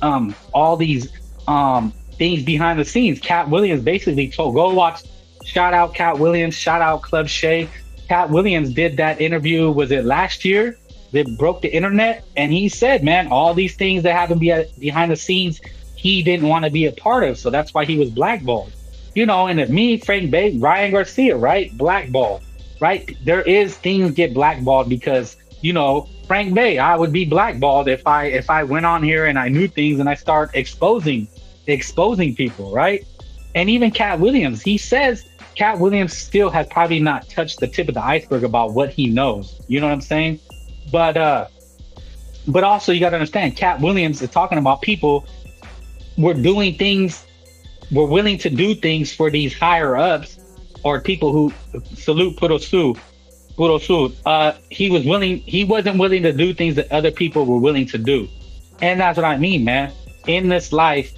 things behind the scenes. Cat Williams basically told, go watch, shout out Cat Williams, shout out Club Shay. Cat Williams did that interview, was it last year? That broke the internet. And he said, man, all these things that happen behind the scenes, he didn't want to be a part of. So that's why he was blackballed. You know, and if me, Frank Bay, Ryan Garcia, right? Blackballed, right? There is things get blackballed because, you know, Frank Bay, I would be blackballed if I went on here and I knew things and I start exposing people, right? And even Cat Williams, he says Cat Williams still has probably not touched the tip of the iceberg about what he knows. You know what I'm saying? But also you got to understand, Cat Williams is talking about people were doing things, were willing to do things for these higher ups or people who salute Purosu. He wasn't willing to do things that other people were willing to do. And that's what I mean, man. In this life,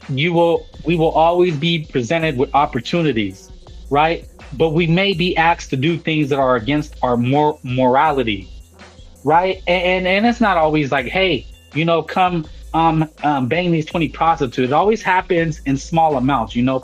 we will always be presented with opportunities, right? But we may be asked to do things that are against our morality, right? And it's not always like, hey, you know, come bang these 20 prostitutes. It always happens in small amounts. You know,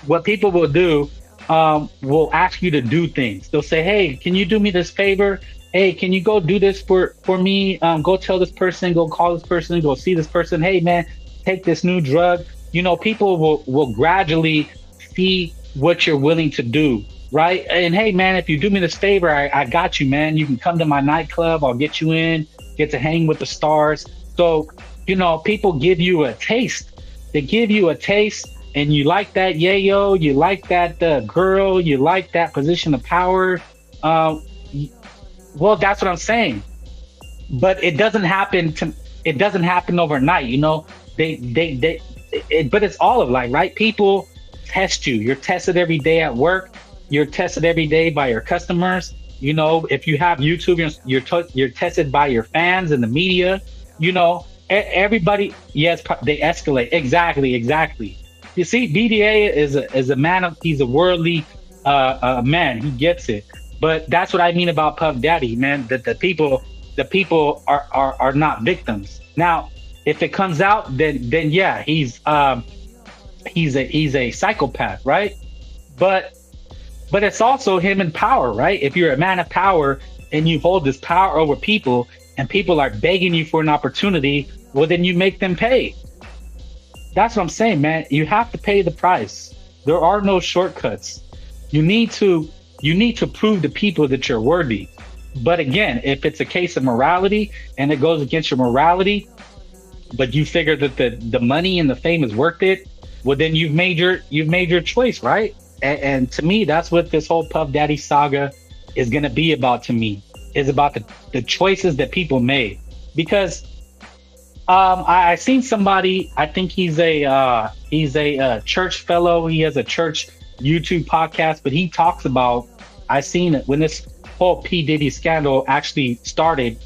what people will do, will ask you to do things. They'll say, hey, can you do me this favor? Hey, can you go do this for me? Go tell this person, go call this person, go see this person. Hey, man, take this new drug. You know, people will gradually see what you're willing to do, right? And hey, man, if you do me this favor, I got you, man. You can come to my nightclub. I'll get you in, get to hang with the stars. So, you know, people give you a taste. They give you a taste, and you like that yayo, you like that girl, you like that position of power. Well, that's what I'm saying. But it doesn't happen overnight, you know. But it's all of life, right? People test you. You're tested every day at work. You're tested every day by your customers. You know, if you have YouTube, you're tested by your fans and the media. You know, everybody. Yes, they escalate. Exactly. You see, BDA is a man. He's a worldly man. He gets it. But that's what I mean about Puff Daddy, man. That the people are not victims. Now, if it comes out, then yeah, he's a psychopath, right? But it's also him in power, right? If you're a man of power and you hold this power over people, and people are begging you for an opportunity, well, then you make them pay. That's what I'm saying, man. You have to pay the price. There are no shortcuts. You need to prove to people that you're worthy. But again, if it's a case of morality and it goes against your morality, but you figure that the money and the fame is worth it, well, then you've made your choice, right? And to me, that's what this whole Puff Daddy saga is going to be about. To me, is about the choices that people made. Because I seen somebody, I think he's a church fellow. He has a church YouTube podcast, but he talks about, I seen it when this whole P. Diddy scandal actually started.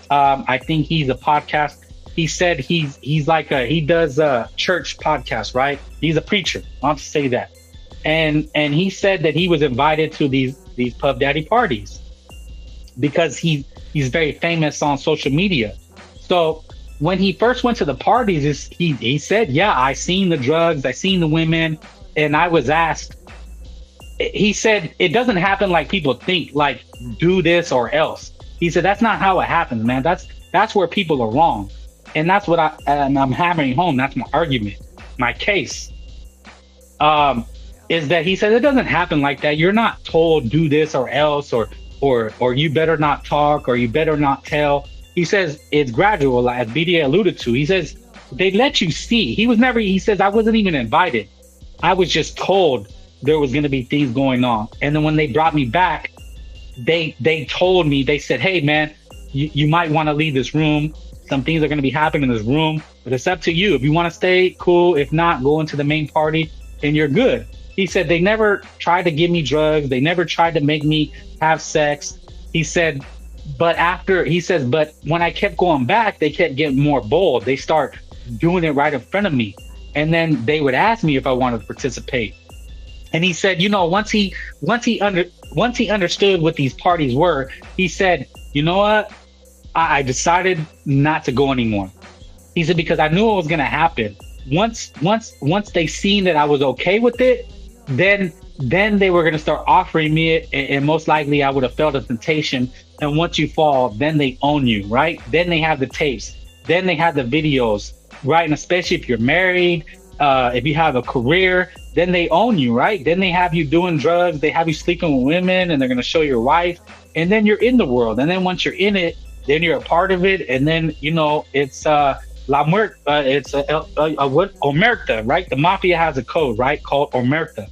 I think he's a podcast. He said he's like he does a church podcast, right? He's a preacher. I'll just say that. And he said that he was invited to these Puff Daddy parties because he's very famous on social media. So when he first went to the parties, he said, yeah, I seen the drugs, I seen the women, and I was asked. He said it doesn't happen like people think, like do this or else. He said that's not how it happens, man. That's where people are wrong. And that's what I'm hammering home. That's my argument, my case. Is that he said it doesn't happen like that. You're not told do this or else, or you better not talk, or you better not tell. He says it's gradual, as BDA alluded to. He says they let you see. He says I wasn't even invited. I was just told there was going to be things going on. And then when they brought me back, they told me, they said, hey man, you might want to leave this room. Some things are going to be happening in this room, but it's up to you. If you want to stay, cool. If not, go into the main party and you're good. He said they never tried to give me drugs. They never tried to make me have sex. He said, but when I kept going back, they kept getting more bold. They start doing it right in front of me. And then they would ask me if I wanted to participate. And he said, you know, once he understood what these parties were, he said, you know what? I decided not to go anymore. He said, because I knew what was going to happen. once they seen that I was okay with it, then they were gonna start offering me it, and most likely I would have felt a temptation. And once you fall, then they own you, right? Then they have the tapes, then they have the videos, right? And especially if you're married, if you have a career, then they own you, right? Then they have you doing drugs, they have you sleeping with women, and they're gonna show your wife, and then you're in the world. And then once you're in it, then you're a part of it, and then it's La Muerte, it's what Omerta, right? The mafia has a code, right, called Omerta,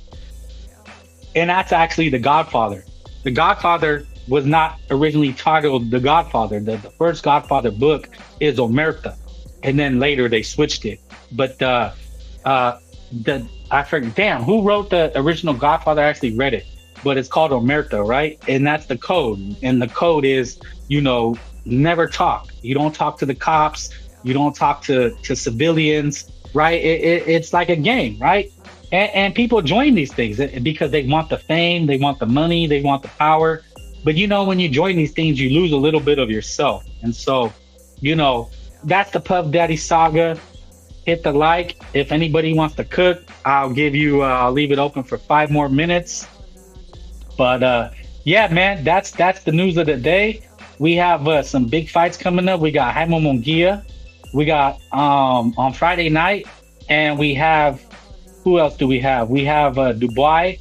and that's actually The Godfather. The Godfather was not originally titled The Godfather. The first Godfather book is Omerta, and then later they switched it. But I forget, damn, who wrote the original Godfather? I actually read it, but it's called Omerta, right? And that's the code. And the code is, never talk. You don't talk to the cops. You don't talk to civilians, right? It's like a game, right? And people join these things because they want the fame, they want the money, they want the power. But when you join these things, you lose a little bit of yourself. And so, that's the Puff Daddy saga. Hit the like. If anybody wants to cook, I'll leave it open for 5 more minutes. But yeah, man, that's the news of the day. We have some big fights coming up. We got Jaime Munguia. We got on Friday night, and we have, who else do we have? We have Dubois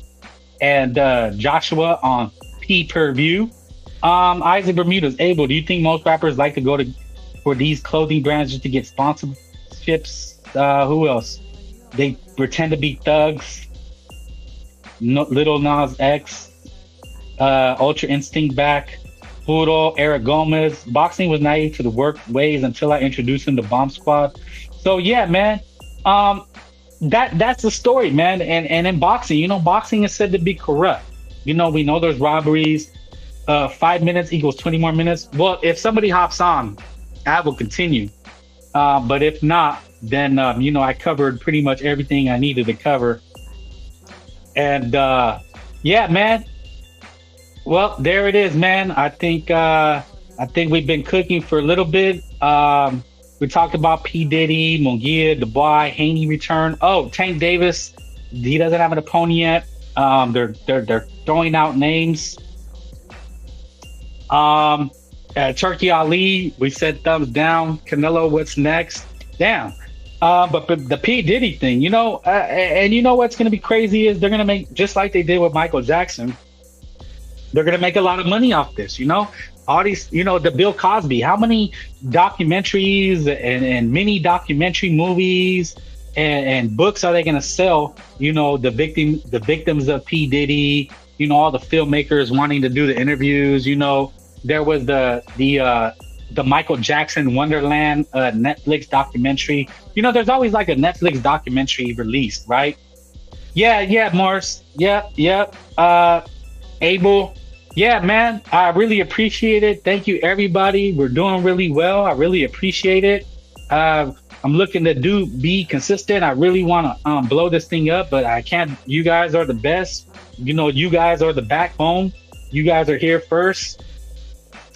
and Joshua on pay-per-view. Isaac Bermuda's Abel. Do you think most rappers like to go for these clothing brands just to get sponsorships? Who else? They pretend to be thugs. Little Nas X, Ultra Instinct back. Puro, Eric Gomez. Boxing was naive to the work ways until I introduced him to Bomb Squad. So yeah, man. That's the story, man. And in boxing, boxing is said to be corrupt. We know there's robberies. 5 minutes equals 20 more minutes. Well, if somebody hops on, I will continue. But if not, then I covered pretty much everything I needed to cover. And yeah, man. Well, there it is, man. I think we've been cooking for a little bit. We talked about P. Diddy, Munguia, Dubois, Haney return. Oh, Tank Davis, he doesn't have an opponent yet. They're throwing out names. Turki Ali, we said thumbs down. Canelo, what's next? Damn. But the P. Diddy thing, and what's going to be crazy is they're going to make, just like they did with Michael Jackson, they're going to make a lot of money off this, all these, the Bill Cosby, how many documentaries and mini documentary movies and books are they going to sell? The victims of P. Diddy, all the filmmakers wanting to do the interviews. There was the Michael Jackson Wonderland Netflix documentary. There's always like a Netflix documentary released, right? Yeah, Morris. Yeah. Abel. Yeah, man, I really appreciate it. Thank you, everybody. We're doing really well. I really appreciate it. I'm looking to be consistent. I really want to blow this thing up, but I can't. You guys are the best. You guys are the backbone. You guys are here first.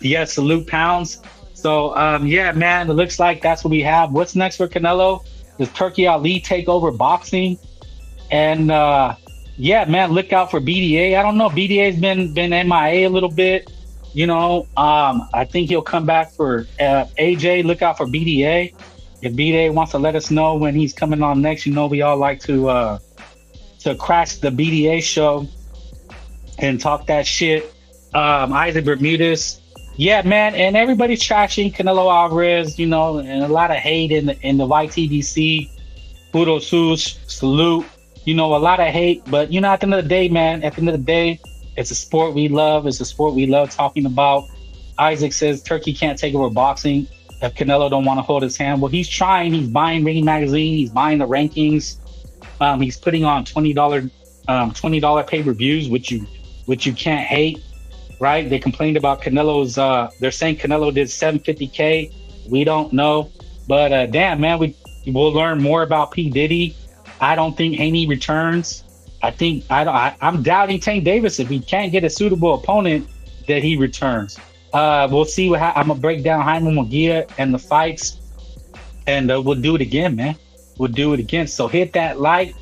Yes, salute Pounds. So, yeah, man, it looks like that's what we have. What's next for Canelo? Does Turki Ali take over boxing? And yeah, man, look out for BDA. I don't know. BDA's been MIA a little bit. I think he'll come back for AJ. Look out for BDA. If BDA wants to let us know when he's coming on next, we all like to crash the BDA show and talk that shit. Isaac Bermudez. Yeah, man, and everybody's trashing Canelo Alvarez, and a lot of hate in the YTDC. Puro sus, salute. A lot of hate, but at the end of the day, man, it's a sport we love. It's a sport we love talking about. Isaac says Turkey can't take over boxing if Canelo don't want to hold his hand. Well, he's trying. He's buying Ring Magazine. He's buying the rankings. He's putting on $20 pay-per-views, which you can't hate, right? They complained about Canelo's. They're saying Canelo did $750K. We don't know, but damn, man, we'll learn more about P. Diddy. I don't think Haney returns. I'm doubting Tank Davis. If he can't get a suitable opponent, that he returns. We'll see I'm gonna break down Jaime Munguia and the fights, and we'll do it again, man. would do it again. So hit that like,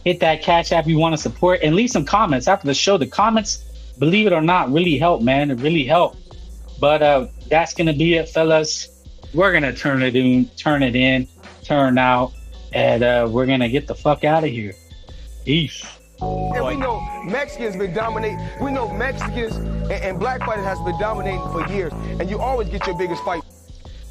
hit that Cash App you want to support, and leave some comments after the show. The comments, believe it or not, really help, man. It really help. But that's gonna be it, fellas. We're gonna turn out, and we're gonna get the fuck out of here. Peace. And we know Mexicans been dominating. We know Mexicans and black fighters has been dominating for years. And you always get your biggest fight.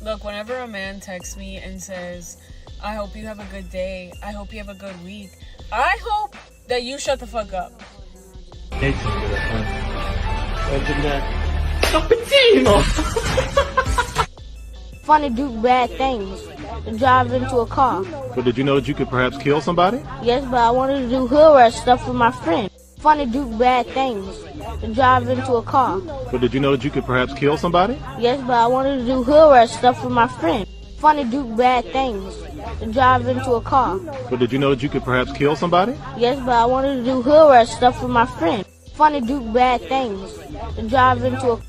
Look, whenever a man texts me and says, I hope you have a good day, I hope you have a good week, I hope that you shut the fuck up. Fun to do bad things. To drive into a car. But did you know that you could perhaps kill somebody? Yes, but I wanted to do hood rat stuff with my friend. Fun to do bad things. To drive into a car. But did you know that you could perhaps kill somebody? Yes, but I wanted to do hood rat stuff with my friend. Fun to do bad things. To drive into a car. But did you know that you could perhaps kill somebody? Yes, but I wanted to do hood rat stuff with my friend. Fun to do bad things. To drive into a